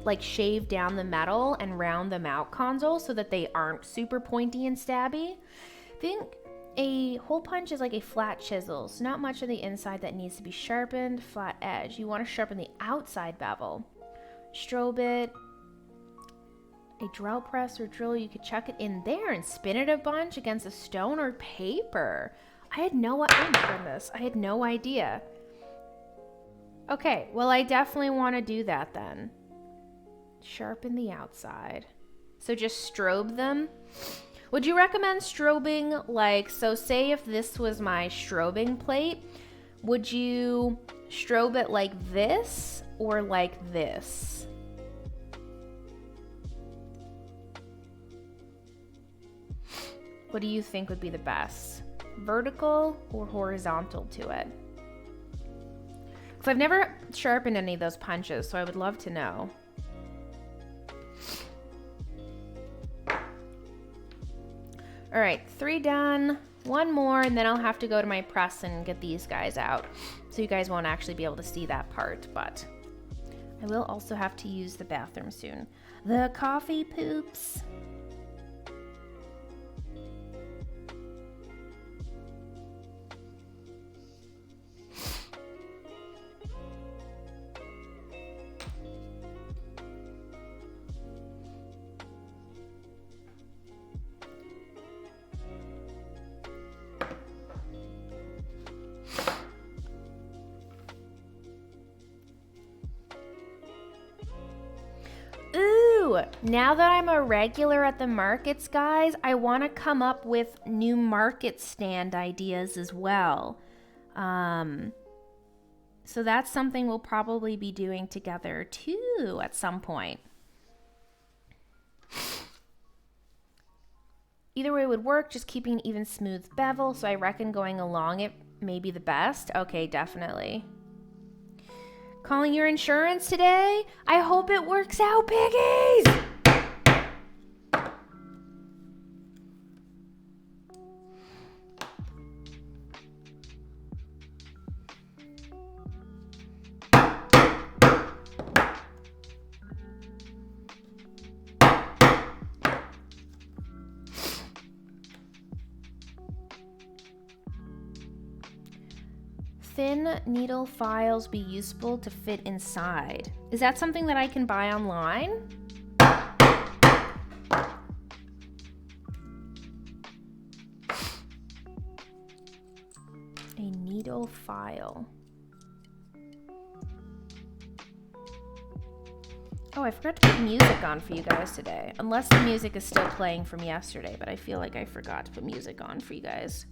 S1: like shave down the metal and round them out console so that they aren't super pointy and stabby. I think a hole punch is like a flat chisel, so not much on the inside that needs to be sharpened. Flat edge, you want to sharpen the outside bevel. Strobe it. A drill press or drill, you could chuck it in there and spin it a bunch against a stone or paper. I had no idea. Okay, well, I definitely want to do that then. Sharpen the outside. So just strobe them. Would you recommend strobing, like, so say if this was my strobing plate, would you strobe it like this or like this? What do you think would be the best? Vertical or horizontal to it? Because I've never sharpened any of those punches, so I would love to know. All right, 3 done, 1 more, and then I'll have to go to my press and get these guys out. So you guys won't actually be able to see that part, but I will also have to use the bathroom soon. The coffee poops. Now that I'm a regular at the markets, guys, I want to come up with new market stand ideas as well. So that's something we'll probably be doing together too at some point. Either way would work, just keeping an even smooth bevel, so I reckon going along it may be the best. Okay, definitely. Calling your insurance today? I hope it works out, piggies! Thin needle files be useful to fit inside. Is that something that I can buy online? A needle file. Oh, I forgot to put music on for you guys today. Unless the music is still playing from yesterday, but I feel like I forgot to put music on for you guys.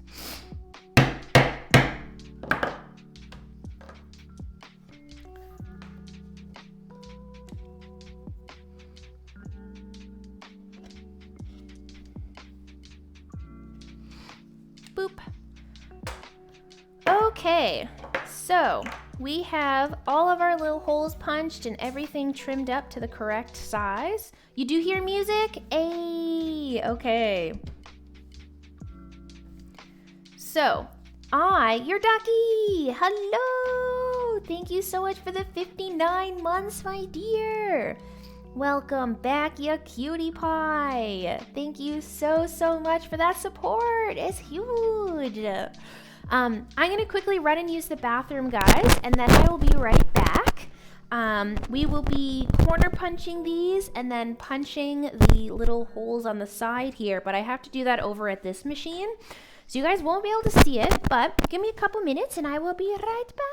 S1: Boop. Okay, so we have all of our little holes punched and everything trimmed up to the correct size. You do hear music? Ayy, okay. So, your ducky, hello! Thank you so much for the 59 months, my dear. Welcome back, you cutie pie. Thank you so much for that support. It's huge. I'm going to quickly run and use the bathroom, guys, and then I will be right back. We will be corner punching these and then punching the little holes on the side here, but I have to do that over at this machine. So you guys won't be able to see it, but give me a couple minutes and I will be right back.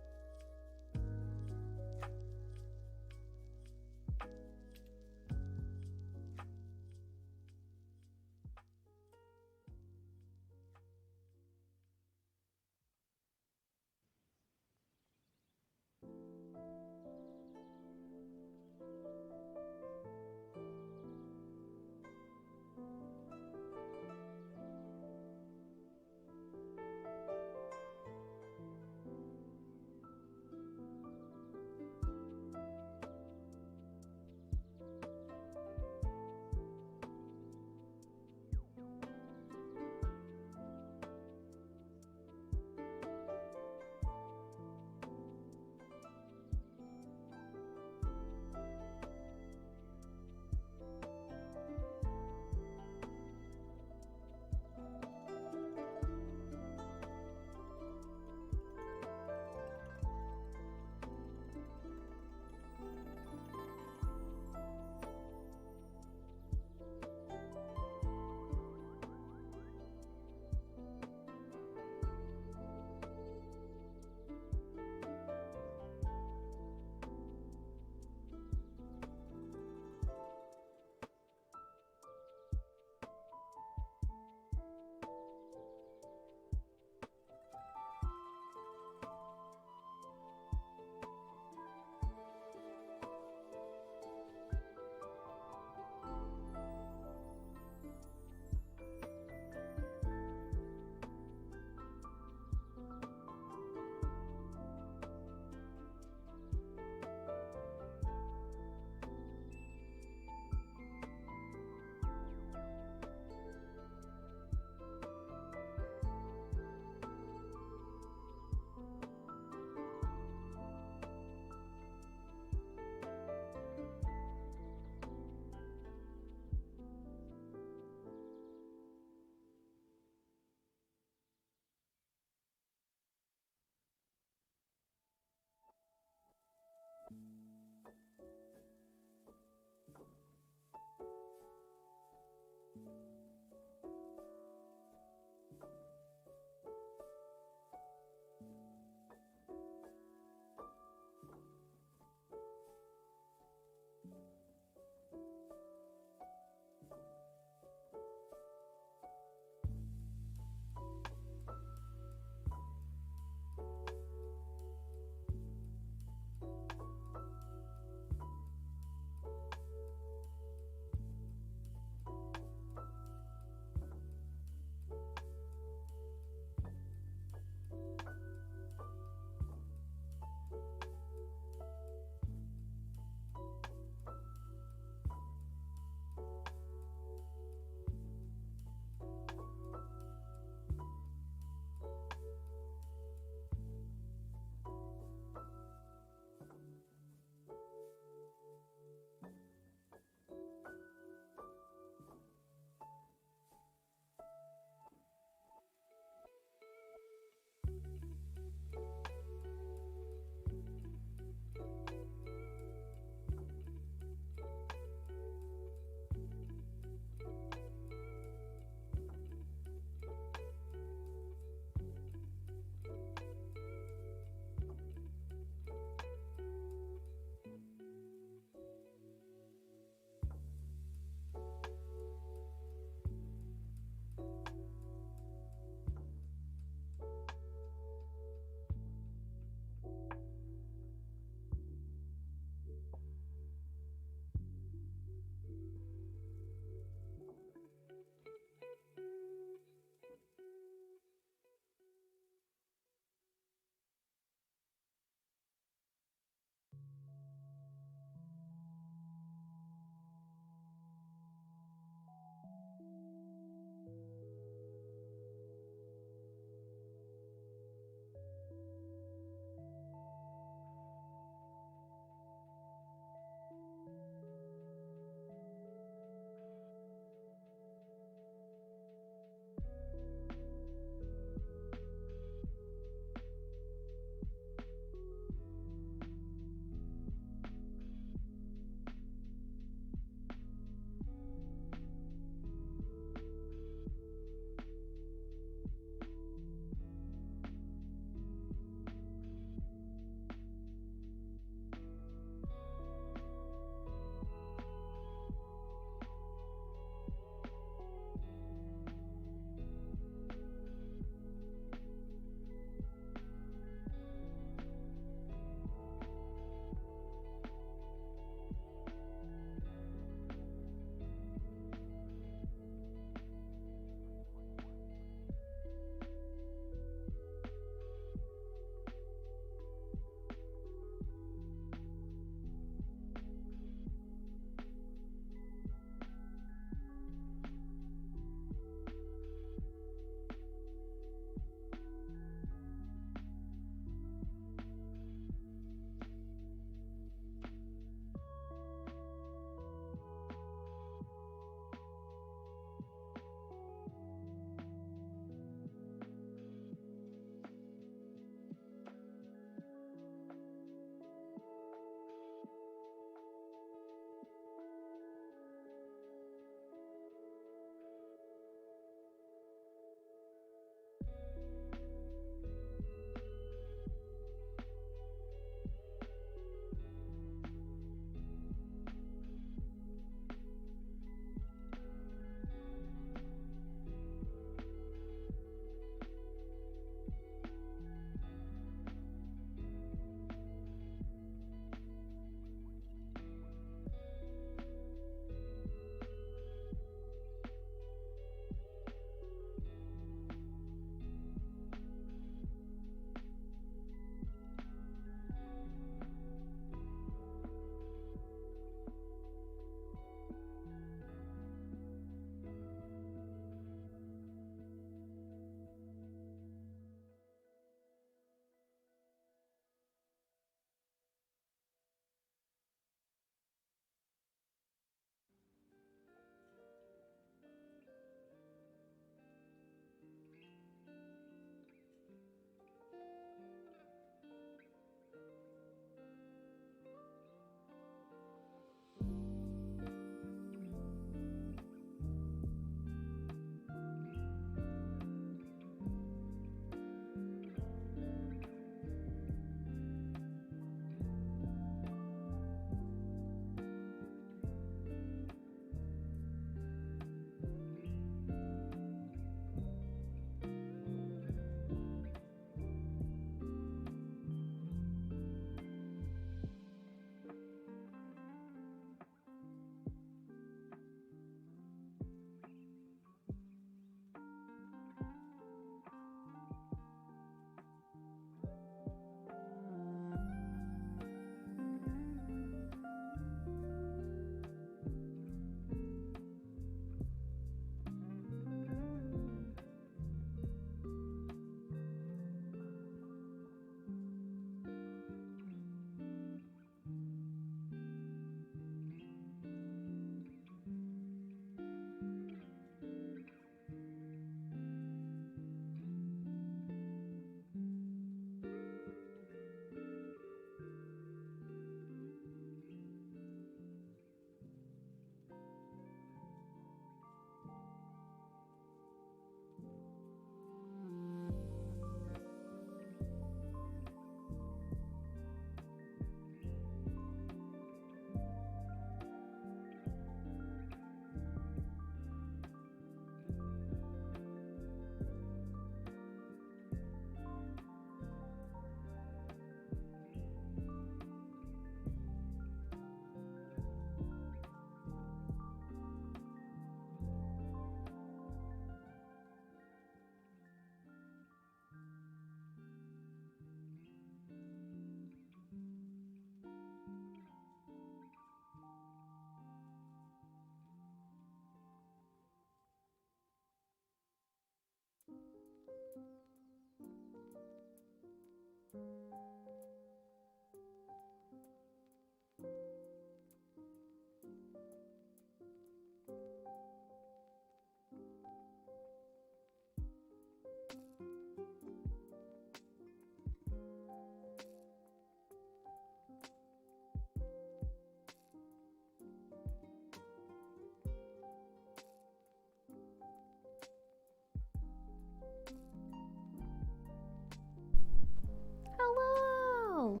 S1: Hello.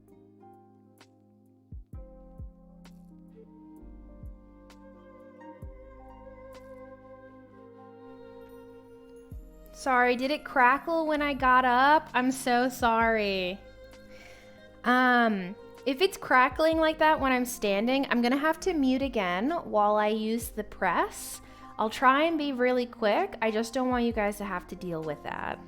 S1: Sorry, did it crackle when I got up? I'm so sorry. If it's crackling like that when I'm standing, I'm gonna have to mute again while I use the press. I'll try and be really quick. I just don't want you guys to have to deal with that.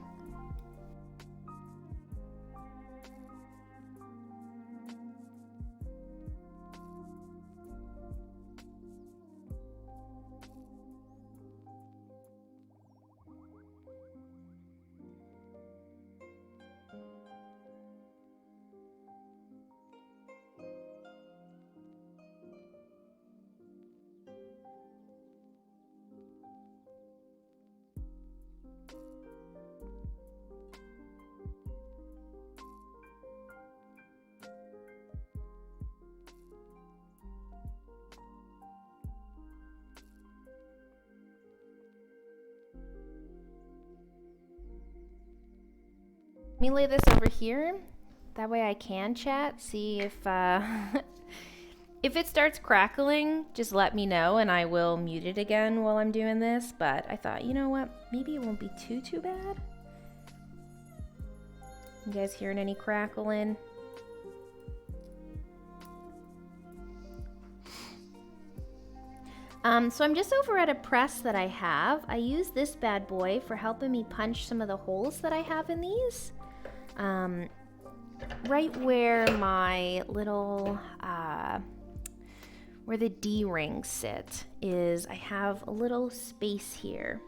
S1: Let me lay this over here. That way I can chat. See if if it starts crackling, just let me know and I will mute it again while I'm doing this. But I thought, you know what? Maybe it won't be too bad. You guys hearing any crackling? So I'm just over at a press that I have. I use this bad boy for helping me punch some of the holes that I have in these. Right where my little, where the D-rings sit is I have a little space here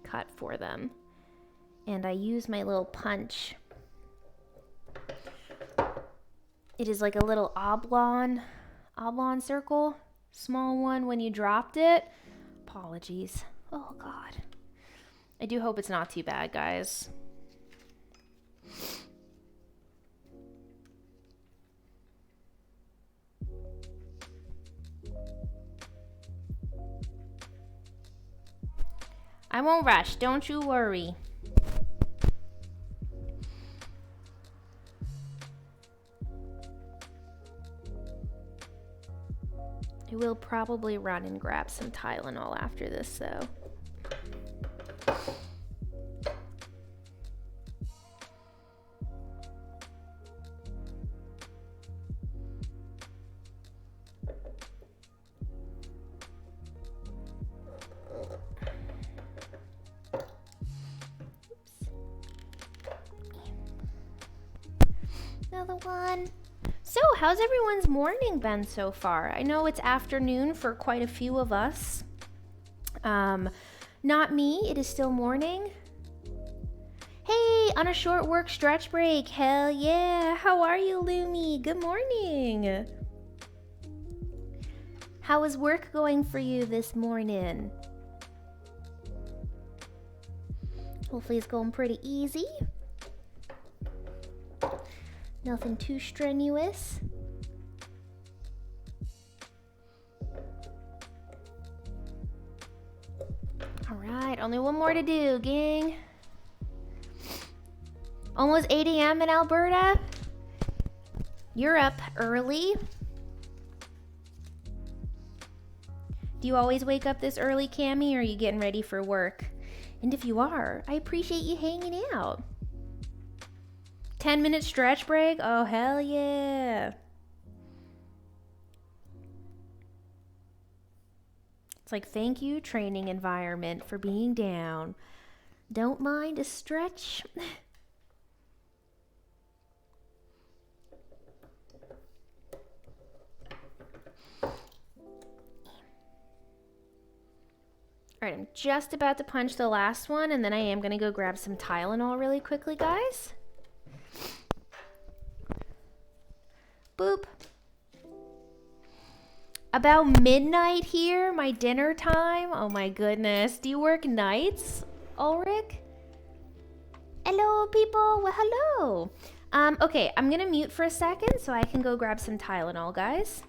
S1: cut for them. And I use my little punch. It is like a little oblong circle. Small one when you dropped it. Apologies. Oh, God. I do hope it's not too bad, guys. I won't rush. Don't you worry. I will probably run and grab some Tylenol after this, though. Another one. So, how's everyone's morning been so far? I know it's afternoon for quite a few of us. Not me, it is still morning. Hey, on a short work stretch break. Hell yeah. How are you, Lumi? Good morning. How is work going for you this morning? Hopefully it's going pretty easy. Nothing too strenuous. All right, only one more to do, gang. Almost 8 a.m. in Alberta. You're up early. Do you always wake up this early, Cammie, or are you getting ready for work? And if you are, I appreciate you hanging out. 10-minute stretch break? Oh, hell yeah. It's like, thank you, training environment, for being down. Don't mind a stretch. All right, I'm just about to punch the last one, and then I am going to go grab some Tylenol really quickly, guys. boop. About midnight here, my dinner time. Oh my goodness. Do you work nights, Ulrich? Hello, people. Well, hello. Okay, I'm gonna mute for a second so I can go grab some Tylenol, guys.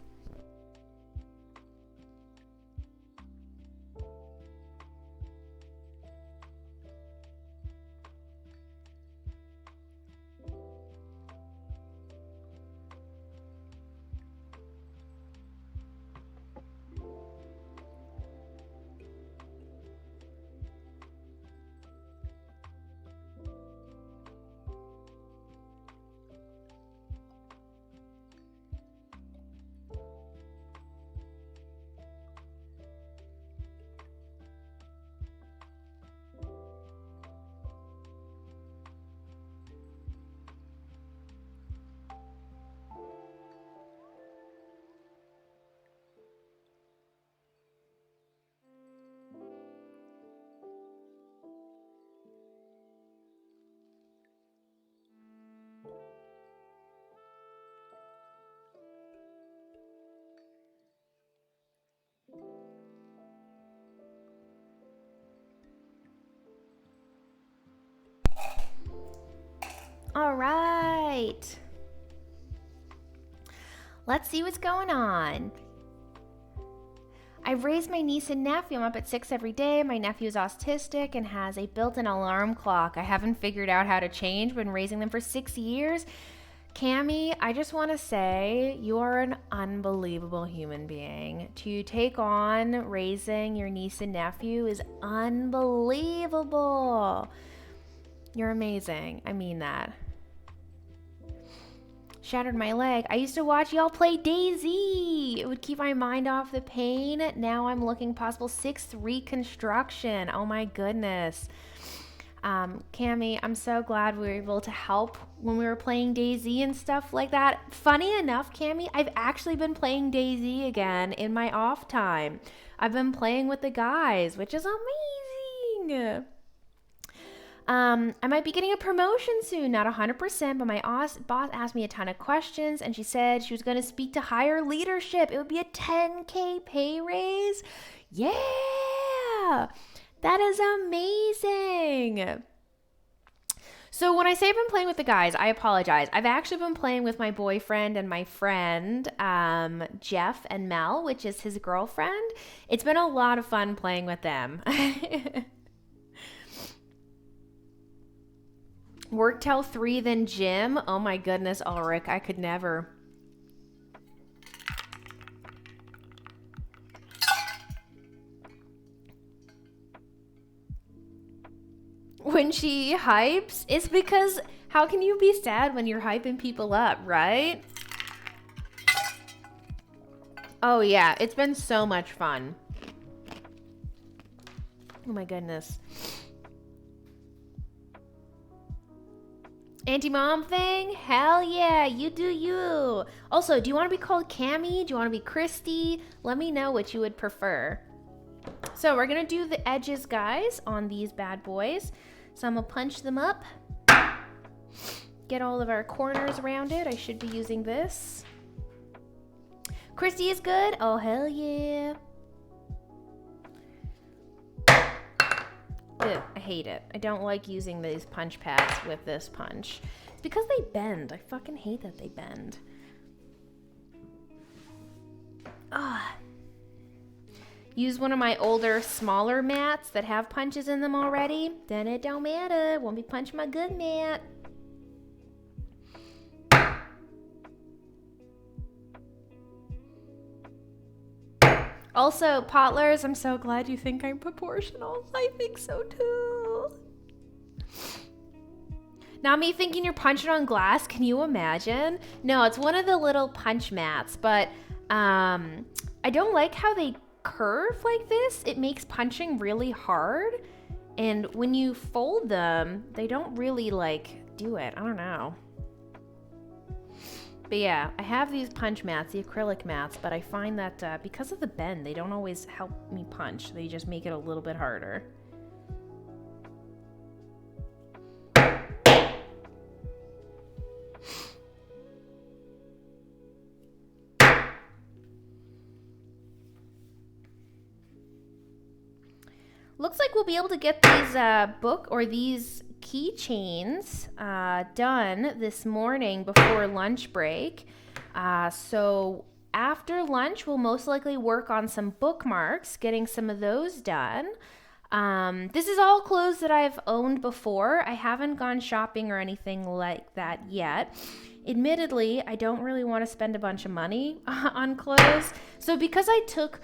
S1: All right. Let's see what's going on. I've raised my niece and nephew. I'm up at 6 every day. My nephew is autistic and has a built-in alarm clock. I haven't figured out how to change. Been raising them for 6 years. Cami, I just want to say you are an unbelievable human being. To take on raising your niece and nephew is unbelievable. You're amazing. I mean that. Shattered my leg. I used to watch y'all play DayZ. It would keep my mind off the pain. Now I'm looking possible 6th reconstruction. Oh my goodness. Cami, I'm so glad we were able to help when we were playing DayZ and stuff like that. Funny enough, Cami, I've actually been playing DayZ again in my off time. I've been playing with the guys, which is amazing. I might be getting a promotion soon, not 100%, but my boss asked me a ton of questions, and she said she was going to speak to higher leadership. It would be a 10K pay raise. Yeah, that is amazing. So when I say I've been playing with the guys, I apologize. I've actually been playing with my boyfriend and my friend, Jeff and Mel, which is his girlfriend. It's been a lot of fun playing with them. Work till 3, then gym. Oh my goodness, Ulrich, I could never. When she hypes, it's because how can you be sad when you're hyping people up, right? Oh yeah, it's been so much fun. Oh my goodness. Anti-mom thing? Hell yeah, you do you. Also, do you want to be called Cammy? Do you want to be Christy? Let me know what you would prefer. So we're going to do the edges, guys, on these bad boys. So I'm going to punch them up. Get all of our corners around it. I should be using this. Christy is good? Oh, hell yeah. Ew, I hate it. I don't like using these punch pads with this punch. It's because they bend. I fucking hate that they bend. Ah. Use one of my older, smaller mats that have punches in them already. Then it don't matter. Won't be punching my good mat. Also, Potlers, I'm so glad you think I'm proportional. I think so too. Now me thinking you're punching on glass, can you imagine? No, it's one of the little punch mats, but I don't like how they curve like this. It makes punching really hard. And when you fold them, they don't really like do it. I don't know. But yeah, I have these punch mats, the acrylic mats, but I find that because of the bend, they don't always help me punch. They just make it a little bit harder. looks like we'll be able to get these these keychains done this morning before lunch break. So after lunch, we'll most likely work on some bookmarks, getting some of those done. This is all clothes that I've owned before. I haven't gone shopping or anything like that yet. Admittedly, I don't really want to spend a bunch of money on clothes. So because I took,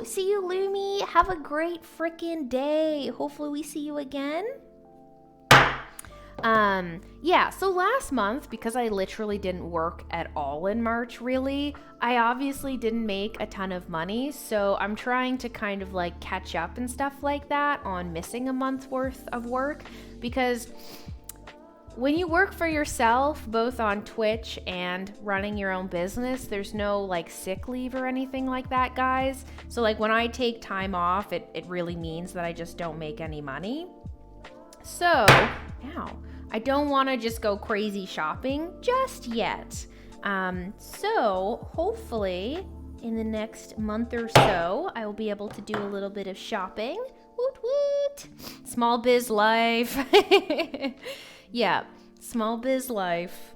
S1: see you, Lumi. Have a great freaking day. Hopefully we see you again. Yeah, so last month, because I literally didn't work at all in March, really, I obviously didn't make a ton of money. So I'm trying to kind of like catch up and stuff like that on missing a month's worth of work, because when you work for yourself, both on Twitch and running your own business, there's no like sick leave or anything like that, guys. So like when I take time off, it really means that I just don't make any money. So, I don't want to just go crazy shopping just yet. So hopefully in the next month or so, I will be able to do a little bit of shopping. Woot woot! Small biz life. Yeah, small biz life.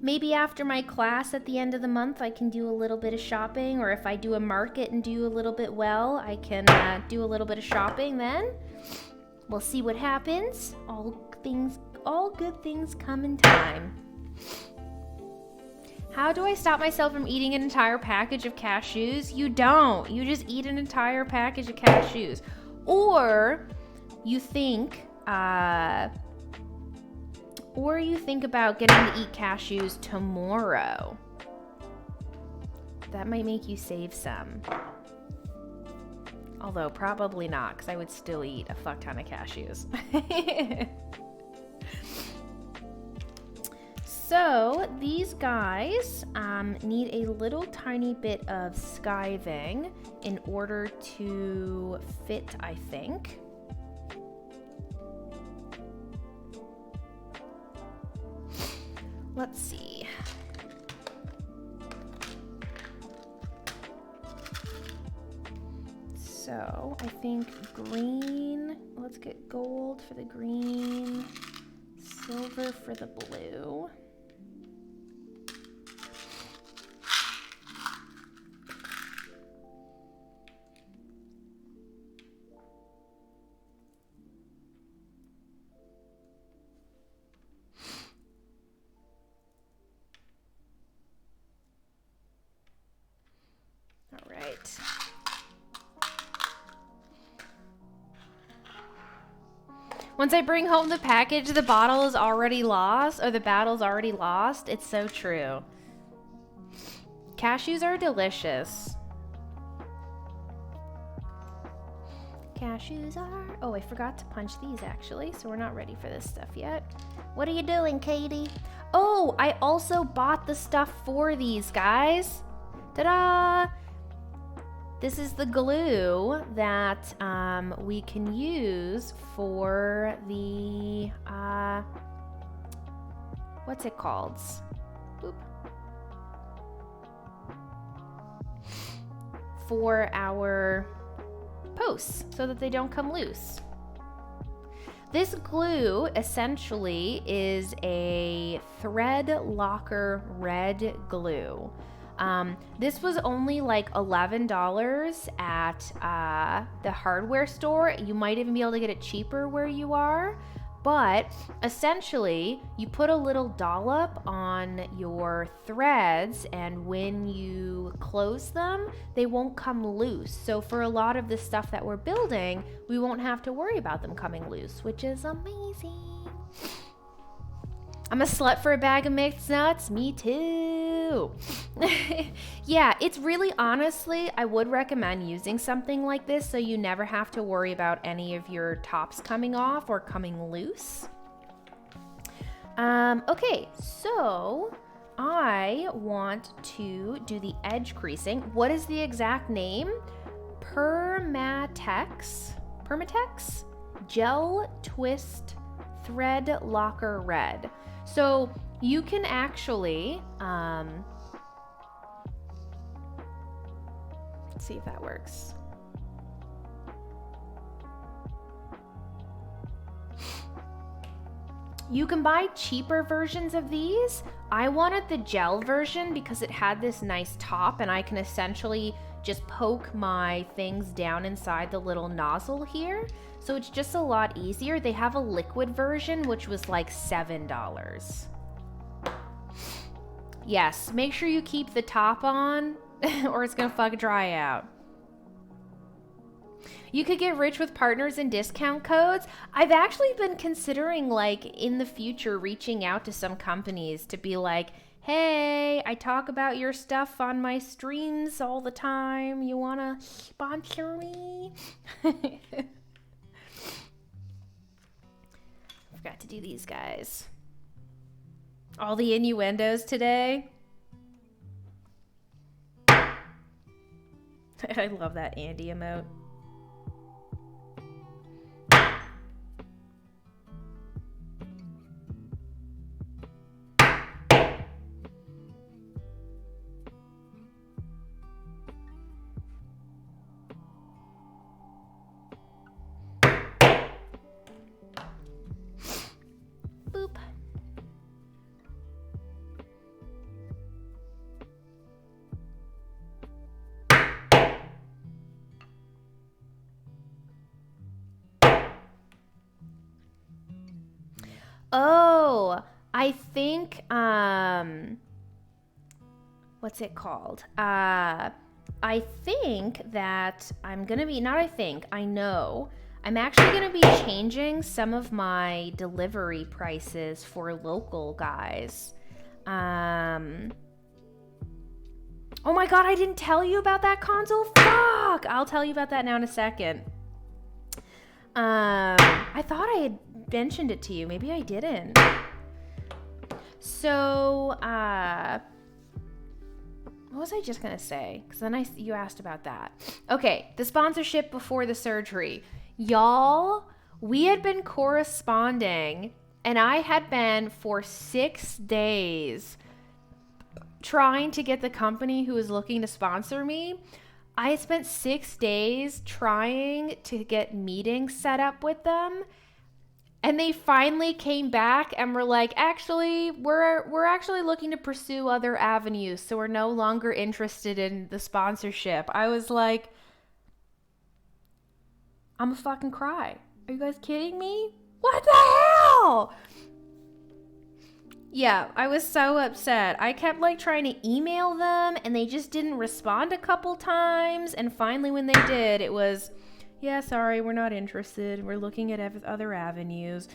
S1: Maybe after my class at the end of the month, I can do a little bit of shopping, or if I do a market and do a little bit well, I can do a little bit of shopping then. We'll see what happens. All good things come in time. How do I stop myself from eating an entire package of cashews? You don't. You just eat an entire package of cashews. Or you think about getting to eat cashews tomorrow. That might make you save some. Although probably not, because I would still eat a fuck ton of cashews. So these guys need a little tiny bit of skiving in order to fit, I think. Let's see. So I think green, let's get gold for the green, silver for the blue. All right. Once I bring home the package, the bottle is already lost, or the battle's already lost. It's so true. Cashews are delicious. Cashews are... Oh, I forgot to punch these, actually, so we're not ready for this stuff yet. What are you doing, Katie? Oh, I also bought the stuff for these, guys. Ta-da! This is the glue that we can use for the, what's it called? Boop. For our posts so that they don't come loose. This glue essentially is a thread locker red glue. This was only like $11 at the hardware store. You might even be able to get it cheaper where you are. But essentially, you put a little dollop on your threads, and when you close them, they won't come loose. So for a lot of the stuff that we're building, we won't have to worry about them coming loose, which is amazing. I'm a slut for a bag of mixed nuts. Me too. Yeah, it's really, honestly, I would recommend using something like this so you never have to worry about any of your tops coming off or coming loose. Okay, so I want to do the edge creasing. What is the exact name? Permatex Gel Twist Thread Locker Red. So you can actually, let's see if that works. You can buy cheaper versions of these. I wanted the gel version because it had this nice top and I can essentially just poke my things down inside the little nozzle here. So it's just a lot easier. They have a liquid version, which was like $7. Yes, make sure you keep the top on or it's gonna fucking dry out. You could get rich with partners and discount codes. I've actually been considering, like, in the future, reaching out to some companies to be like, hey, I talk about your stuff on my streams all the time. You wanna sponsor me? Forgot to do these guys. All the innuendos today. I love that Andy emote. Boop. Oh, I think, what's it called? I think that I'm gonna be, not I think, I know, I'm actually gonna be changing some of my delivery prices for local guys. Oh my God, I didn't tell you about that console? Fuck! I'll tell you about that now in a second. I thought I had mentioned it to you. Maybe I didn't. So, what was I just gonna say? Because then you asked about that. Okay, the sponsorship before the surgery. Y'all, we had been corresponding, and I had been for 6 days trying to get the company who was looking to sponsor me. I had spent 6 days trying to get meetings set up with them. And they finally came back and were like, actually, we're actually looking to pursue other avenues, so we're no longer interested in the sponsorship. I was like, I'm gonna fucking cry. Are you guys kidding me? What the hell? Yeah, I was so upset. I kept like trying to email them and they just didn't respond a couple times. And finally when they did, it was, yeah, sorry, we're not interested. We're looking at other avenues.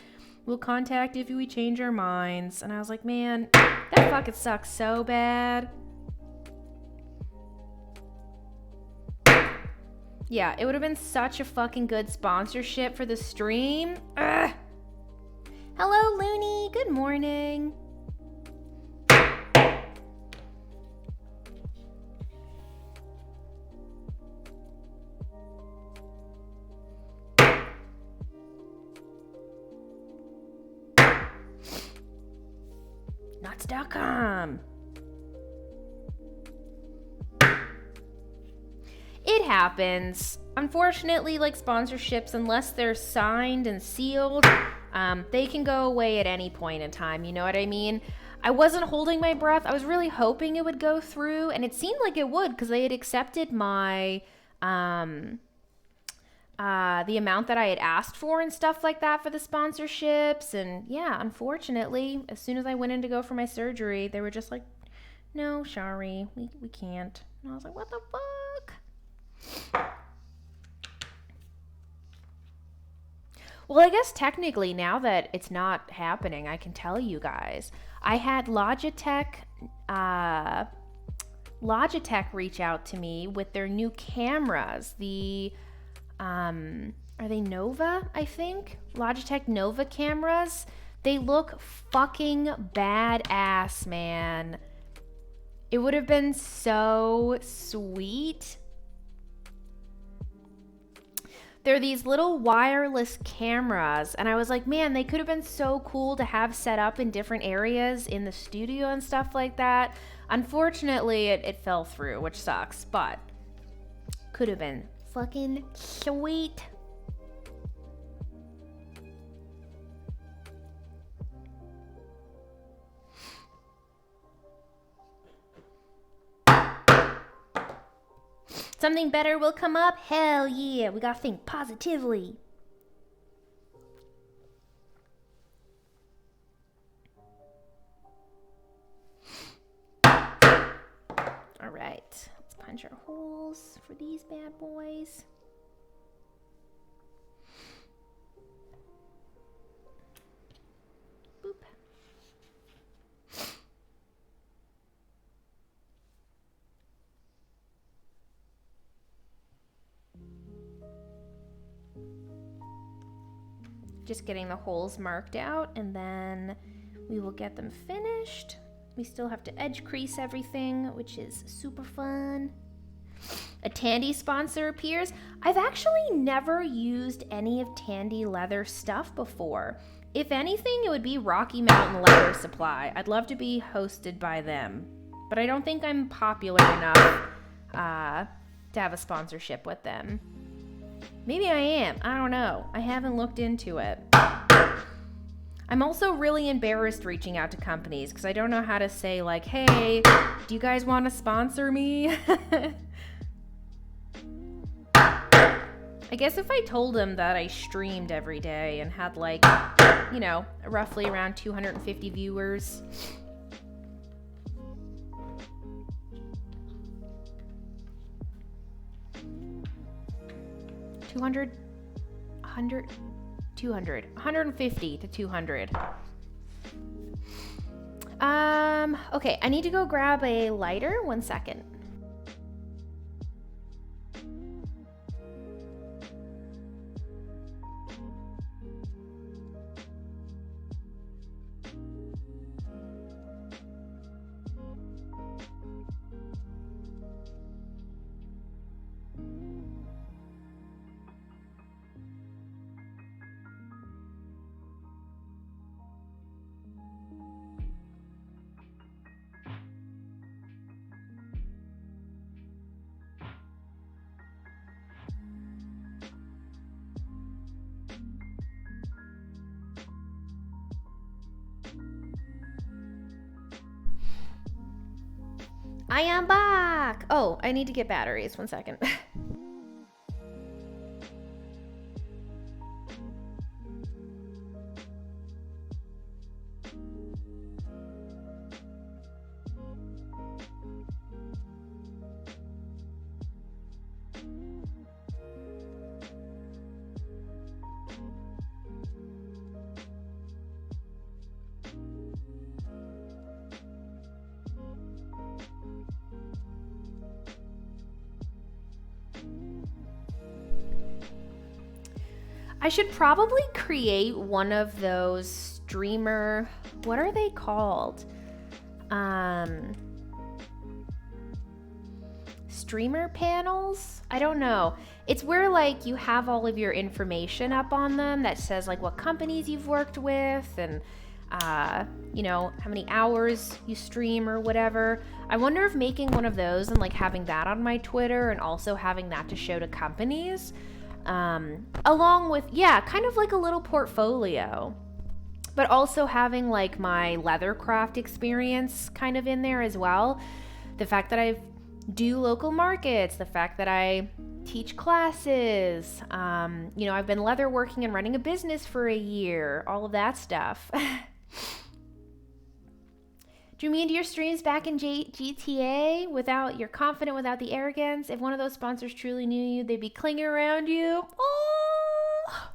S1: We'll contact if we change our minds. And I was like, man, that fucking sucks so bad. Yeah, it would have been such a fucking good sponsorship for the stream. Ugh. Hello, Looney. Good morning. Nuts.com. It happens. Unfortunately, like sponsorships, unless they're signed and sealed, they can go away at any point in time. You know what I mean? I wasn't holding my breath. I was really hoping it would go through, and it seemed like it would because they had accepted my the amount that I had asked for and stuff like that for the sponsorships. And yeah, unfortunately, as soon as I went in to go for my surgery, they were just like, no, Shari, we can't. And I was like, what the fuck? Well, I guess technically now that it's not happening, I can tell you guys. I had Logitech reach out to me with their new cameras. The are they Nova, I think? Logitech Nova cameras. They look fucking badass, man. It would have been so sweet. They're these little wireless cameras, and I was like, man, they could have been so cool to have set up in different areas in the studio and stuff like that. Unfortunately, it fell through, which sucks, but could have been fucking sweet. Something better will come up? Hell yeah, we gotta think positively. All right, let's punch our holes for these bad boys. Boop. Just getting the holes marked out, and then we will get them finished. We still have to edge crease everything, which is super fun. A Tandy sponsor appears. I've actually never used any of Tandy leather stuff before. If anything, it would be Rocky Mountain Leather Supply. I'd love to be hosted by them, but I don't think I'm popular enough to have a sponsorship with them. Maybe I am. I don't know. I haven't looked into it. I'm also really embarrassed reaching out to companies because I don't know how to say, like, hey, do you guys want to sponsor me? I guess if I told them that I streamed every day and had, like, you know, roughly around 250 viewers. $200, $100, $200, $150 to $200. Okay, I need to go grab a lighter. 1 second. I am back! Oh, I need to get batteries. 1 second. I should probably create one of those streamer, what are they called? Streamer panels? I don't know. It's where, like, you have all of your information up on them that says, like, what companies you've worked with and you know, how many hours you stream or whatever. I wonder if making one of those and, like, having that on my Twitter and also having that to show to companies, along with, yeah, kind of like a little portfolio, but also having, like, my leathercraft experience kind of in there as well. The fact that I do local markets, the fact that I teach classes, you know, I've been leather working and running a business for a year, all of that stuff. Drew me into your streams back in GTA without, you're confident without the arrogance. If one of those sponsors truly knew you, they'd be clinging around you. Oh!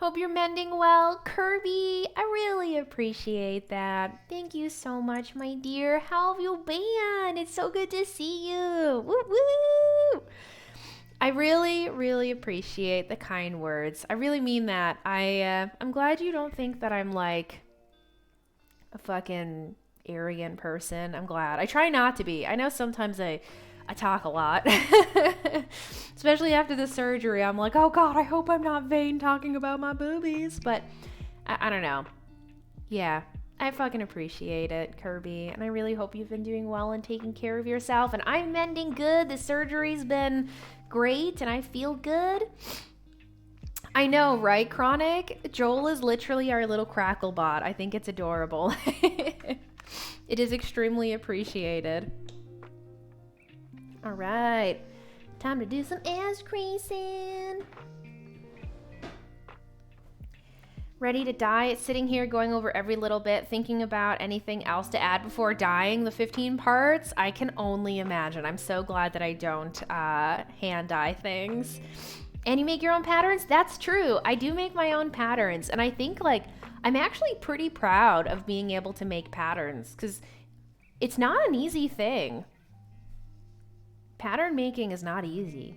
S1: Hope you're mending well. Kirby, I really appreciate that. Thank you so much, my dear. How have you been? It's so good to see you. Woo woo! I really, really appreciate the kind words. I really mean that. I'm glad you don't think that I'm, like, a fucking arrogant person. I'm glad. I try not to be. I know sometimes I talk a lot. Especially after the surgery. I'm like, oh God, I hope I'm not vain talking about my boobies. But I don't know. Yeah, I fucking appreciate it, Kirby. And I really hope you've been doing well and taking care of yourself. And I'm mending good. The surgery's been great and I feel good. I know, right, Chronic? Joel is literally our little crackle bot. I think it's adorable. It is extremely appreciated. All right, time to do some ass creasing. Ready to die? Sitting here going over every little bit, thinking about anything else to add before dying the 15 parts. I can only imagine. I'm so glad that I don't hand dye things. And you make your own patterns? That's true. I do make my own patterns. And I think like I'm actually pretty proud of being able to make patterns because it's not an easy thing. Pattern making is not easy.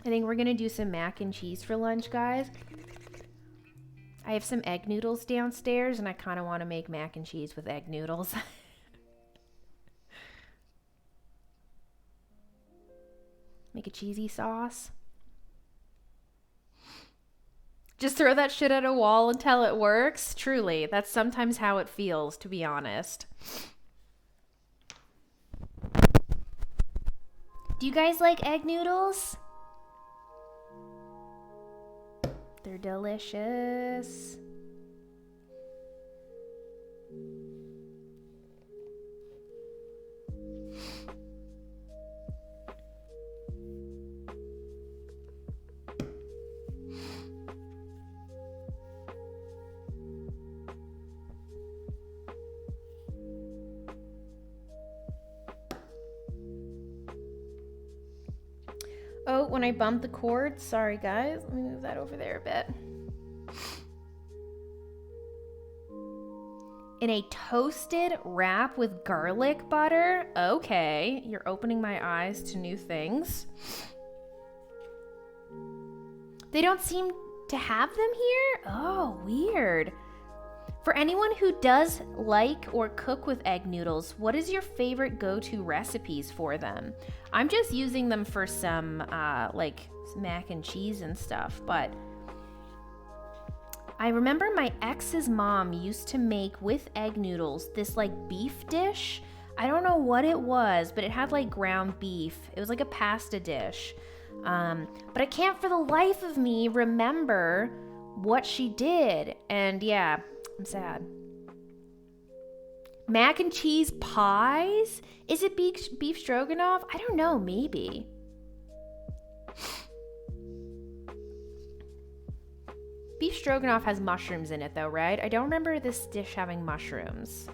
S1: I think we're gonna do some mac and cheese for lunch, guys. I have some egg noodles downstairs and I kind of want to make mac and cheese with egg noodles. Make a cheesy sauce. Just throw that shit at a wall until it works. Truly, that's sometimes how it feels, to be honest. Do you guys like egg noodles? They're delicious. Oh, when I bumped the cord, sorry guys. Let me move that over there a bit. In a toasted wrap with garlic butter? Okay, you're opening my eyes to new things. They don't seem to have them here? Oh, weird. For anyone who does like or cook with egg noodles, what is your favorite go-to recipes for them? I'm just using them for some like mac and cheese and stuff, but I remember my ex's mom used to make with egg noodles this like beef dish. I don't know what it was, but it had like ground beef. It was like a pasta dish. But I can't for the life of me remember what she did. And yeah, I'm sad. Mac and cheese pies? Is it beef stroganoff? I don't know, maybe. Beef stroganoff has mushrooms in it though, right? I don't remember this dish having mushrooms.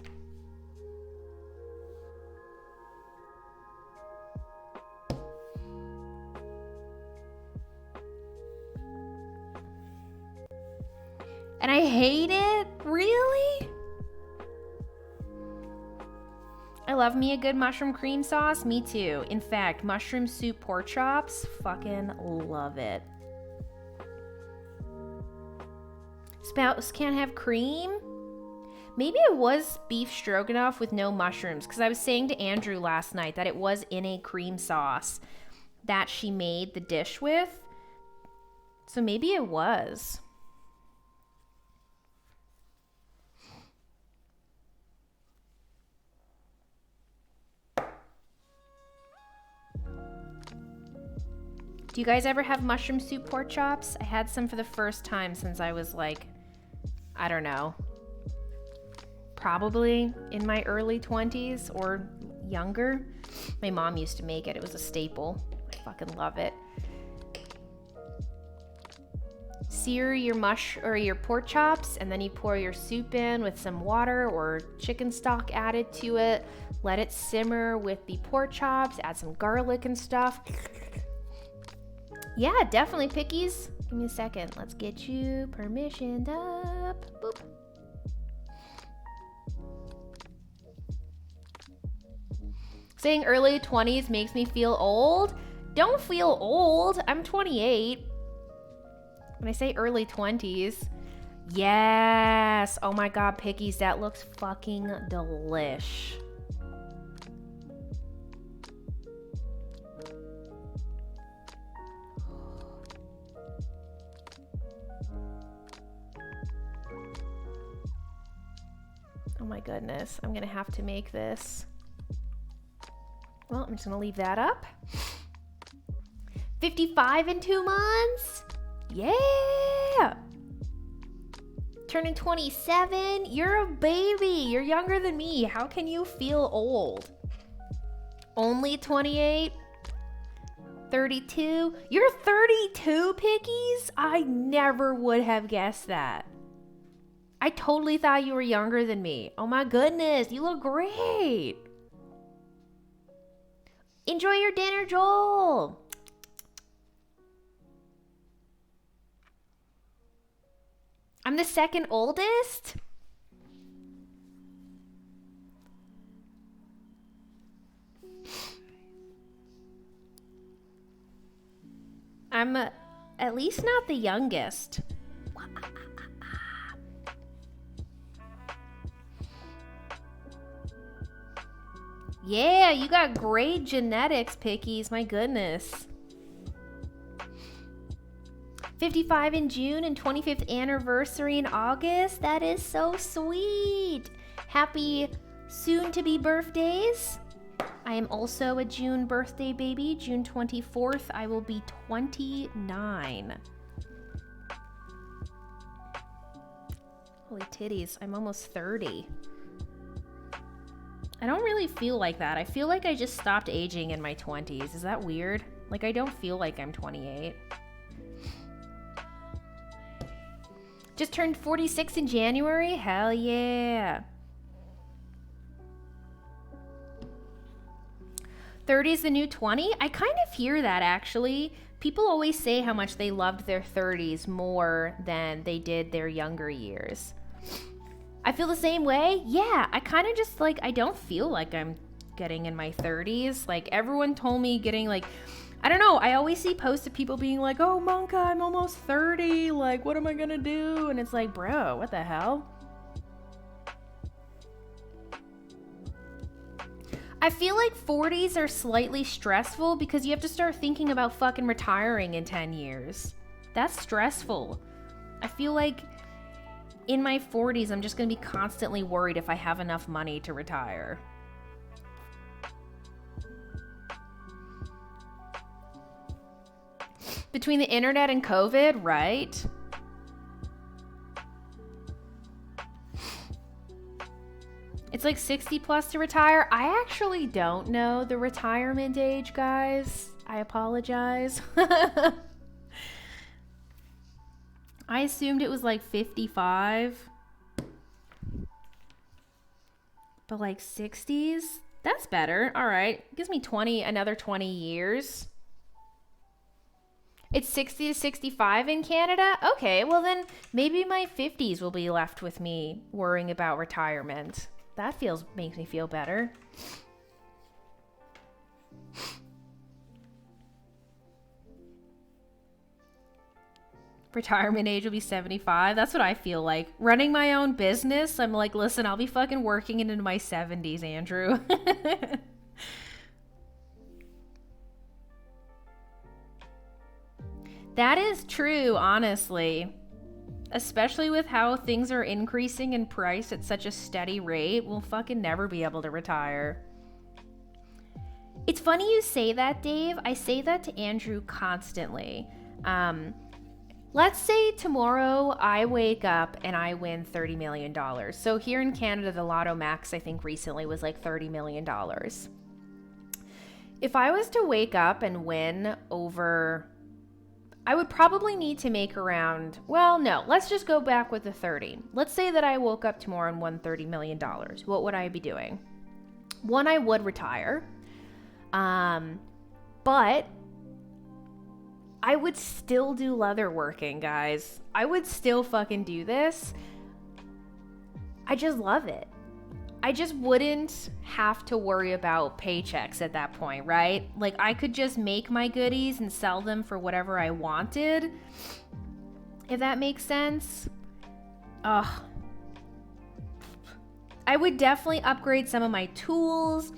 S1: And I hate it? Really? I love me a good mushroom cream sauce. Me too. In fact, mushroom soup pork chops, fucking love it. Spouts can't have cream? Maybe it was beef stroganoff with no mushrooms, because I was saying to Andrew last night that it was in a cream sauce that she made the dish with. So maybe it was. Do you guys ever have mushroom soup pork chops? I had some for the first time since I was like, I don't know, probably in my early 20s or younger. My mom used to make it. It was a staple. I fucking love it. Sear your pork chops, and then you pour your soup in with some water or chicken stock added to it. Let it simmer with the pork chops. Add some garlic and stuff. Yeah, definitely, Pickies. Give me a second. Let's get you permissioned up. Boop. Saying early 20s makes me feel old. Don't feel old. I'm 28. When I say early 20s, yes. Oh my God, Pickies, that looks fucking delish. Oh my goodness, I'm gonna have to make this. Well, I'm just gonna leave that up. 55 in 2 months? Yeah! Turning 27? You're a baby. You're younger than me. How can you feel old? Only 28? 32? You're 32, Pickies? I never would have guessed that. I totally thought you were younger than me. Oh my goodness, you look great. Enjoy your dinner, Joel. I'm the second oldest? I'm at least not the youngest. Yeah, you got great genetics, Pickies. My goodness. 55 in June and 25th anniversary in August. That is so sweet. Happy soon-to-be birthdays. I am also a June birthday baby. June 24th, I will be 29. Holy titties, I'm almost 30. I don't really feel like that. I feel like I just stopped aging in my 20s. Is that weird? Like, I don't feel like I'm 28. Just turned 46 in January? Hell yeah. 30 is the new 20? I kind of hear that, actually. People always say how much they loved their 30s more than they did their younger years. I feel the same way. Yeah, I kind of just, like, I don't feel like I'm getting in my 30s. Like, everyone told me getting, like, I don't know. I always see posts of people being like, oh, Monka, I'm almost 30. Like, what am I gonna do? And it's like, bro, what the hell? I feel like 40s are slightly stressful because you have to start thinking about fucking retiring in 10 years. That's stressful. I feel like in my 40s, I'm just going to be constantly worried if I have enough money to retire. Between the internet and COVID, right? It's like 60 plus to retire. I actually don't know the retirement age, guys. I apologize. I assumed it was like 55. But like 60s? That's better. All right. Gives me another 20 years. It's 60 to 65 in Canada? Okay, well then maybe my 50s will be left with me worrying about retirement. That makes me feel better. Retirement age will be 75. That's what I feel like. Running my own business, I'm like, listen, I'll be fucking working into my 70s, Andrew. That is true, honestly. Especially with how things are increasing in price at such a steady rate, we'll fucking never be able to retire. It's funny you say that, Dave. I say that to Andrew constantly. Let's say tomorrow I wake up and I win $30 million. So here in Canada, the Lotto Max, I think recently was like $30 million. If I was to wake up and win over... I would probably need to make around, well, no, let's just go back with the 30. Let's say that I woke up tomorrow and won $30 million. What would I be doing? One, I would retire. But I would still do leather working, guys. I would still fucking do this. I just love it. I just wouldn't have to worry about paychecks at that point, right? Like, I could just make my goodies and sell them for whatever I wanted, if that makes sense. Ugh. I would definitely upgrade some of my tools.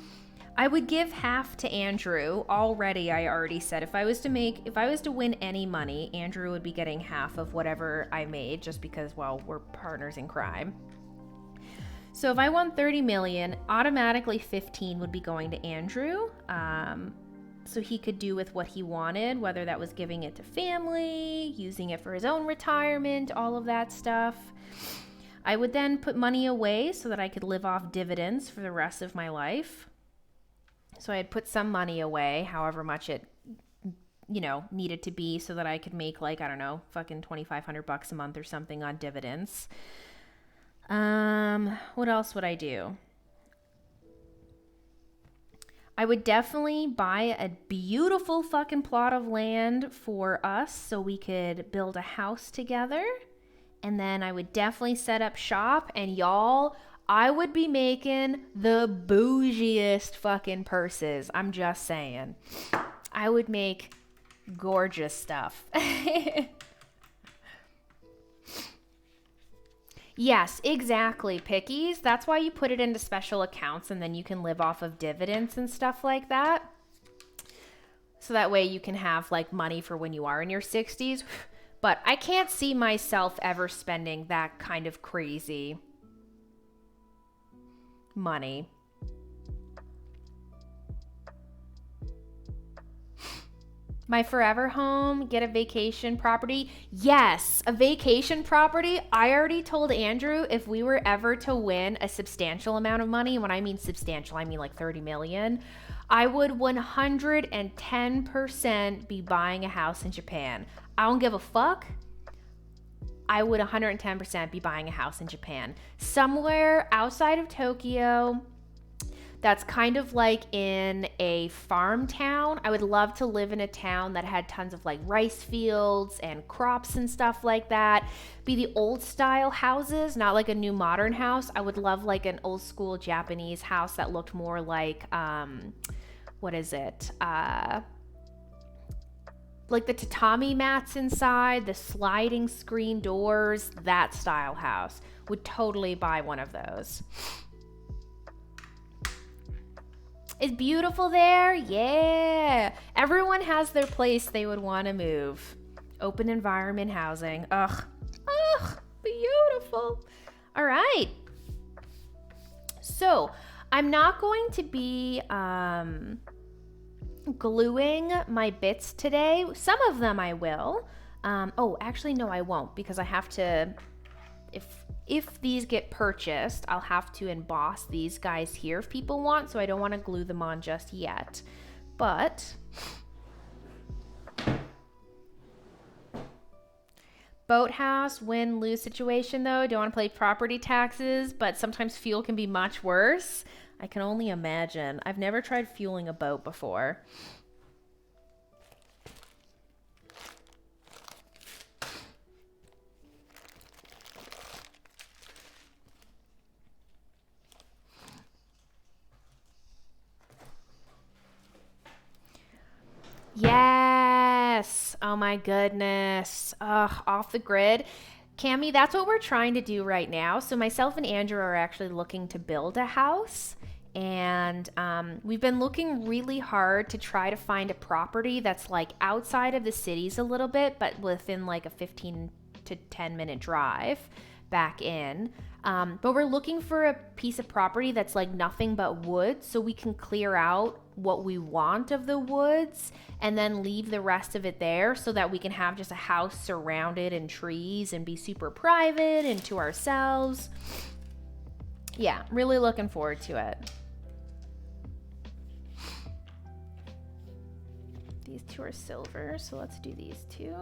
S1: I would give half to Andrew. Already, I already said if I was to win any money, Andrew would be getting half of whatever I made, just because, well, we're partners in crime. So if I won 30 million, automatically 15 would be going to Andrew. so he could do with what he wanted, whether that was giving it to family, using it for his own retirement, all of that stuff. I would then put money away so that I could live off dividends for the rest of my life. So I had put some money away, however much it, needed to be, so that I could make like, I don't know, fucking $2,500 a month or something on dividends. What else would I do? I would definitely buy a beautiful fucking plot of land for us so we could build a house together. And then I would definitely set up shop, and y'all, I would be making the bougiest fucking purses. I'm just saying. I would make gorgeous stuff. Yes, exactly, Pickies. That's why you put it into special accounts, and then you can live off of dividends and stuff like that. So that way you can have like money for when you are in your 60s. But I can't see myself ever spending that kind of crazy money. My forever home, get a vacation property. Yes, a vacation property. I already told Andrew if we were ever to win a substantial amount of money, and when I mean substantial, I mean like 30 million, I would 110% be buying a house in Japan. I don't give a fuck. I would 110% be buying a house in Japan. Somewhere outside of Tokyo, that's kind of like in a farm town. I would love to live in a town that had tons of like rice fields and crops and stuff like that. Be the old style houses, not like a new modern house. I would love like an old school Japanese house that looked more like, like the tatami mats inside, the sliding screen doors, that style house. Would totally buy one of those. It's beautiful there. Yeah. Everyone has their place they would want to move. Open environment housing. Ugh, beautiful. All right. So I'm not going to be gluing my bits today. Some of them I will. Actually, no, I won't, because I have to, if these get purchased, I'll have to emboss these guys here if people want, so I don't want to glue them on just yet. But boathouse, win-lose situation though. Don't want to play property taxes, but sometimes fuel can be much worse. I can only imagine. I've never tried fueling a boat before. Yes. Oh my goodness. Ugh, off the grid. Cami, that's what we're trying to do right now. So myself and Andrew are actually looking to build a house. And we've been looking really hard to try to find a property that's like outside of the cities a little bit, but within like a 15 to 10 minute drive back in. But we're looking for a piece of property that's like nothing but woods, so we can clear out what we want of the woods and then leave the rest of it there, so that we can have just a house surrounded in trees and be super private and to ourselves. Yeah, really looking forward to it. These two are silver, so let's do these two.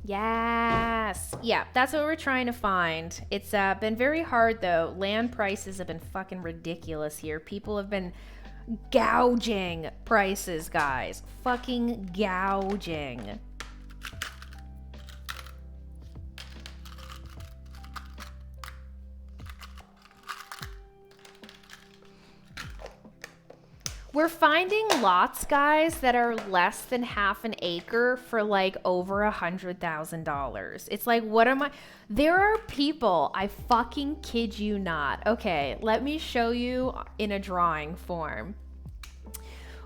S1: Yes. Yeah, that's what we're trying to find. It's been very hard though. Land prices have been fucking ridiculous here. People have been gouging prices, guys. Fucking gouging. We're finding lots, guys, that are less than half an acre for like over $100,000. It's like, what am I? There are people, I fucking kid you not. Okay, let me show you in a drawing form.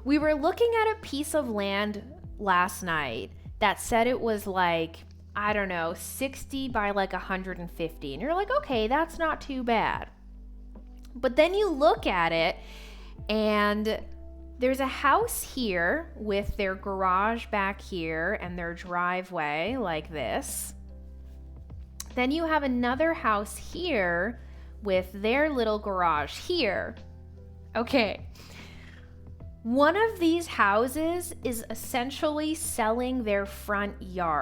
S1: We were looking at a piece of land last night that said it was like I don't know, 60 by like 150. And you're like, okay, that's not too bad. But then you look at it and there's a house here with their garage back here and their driveway like this. Then you have another house here with their little garage here. Okay. One of these houses is essentially selling their front yard.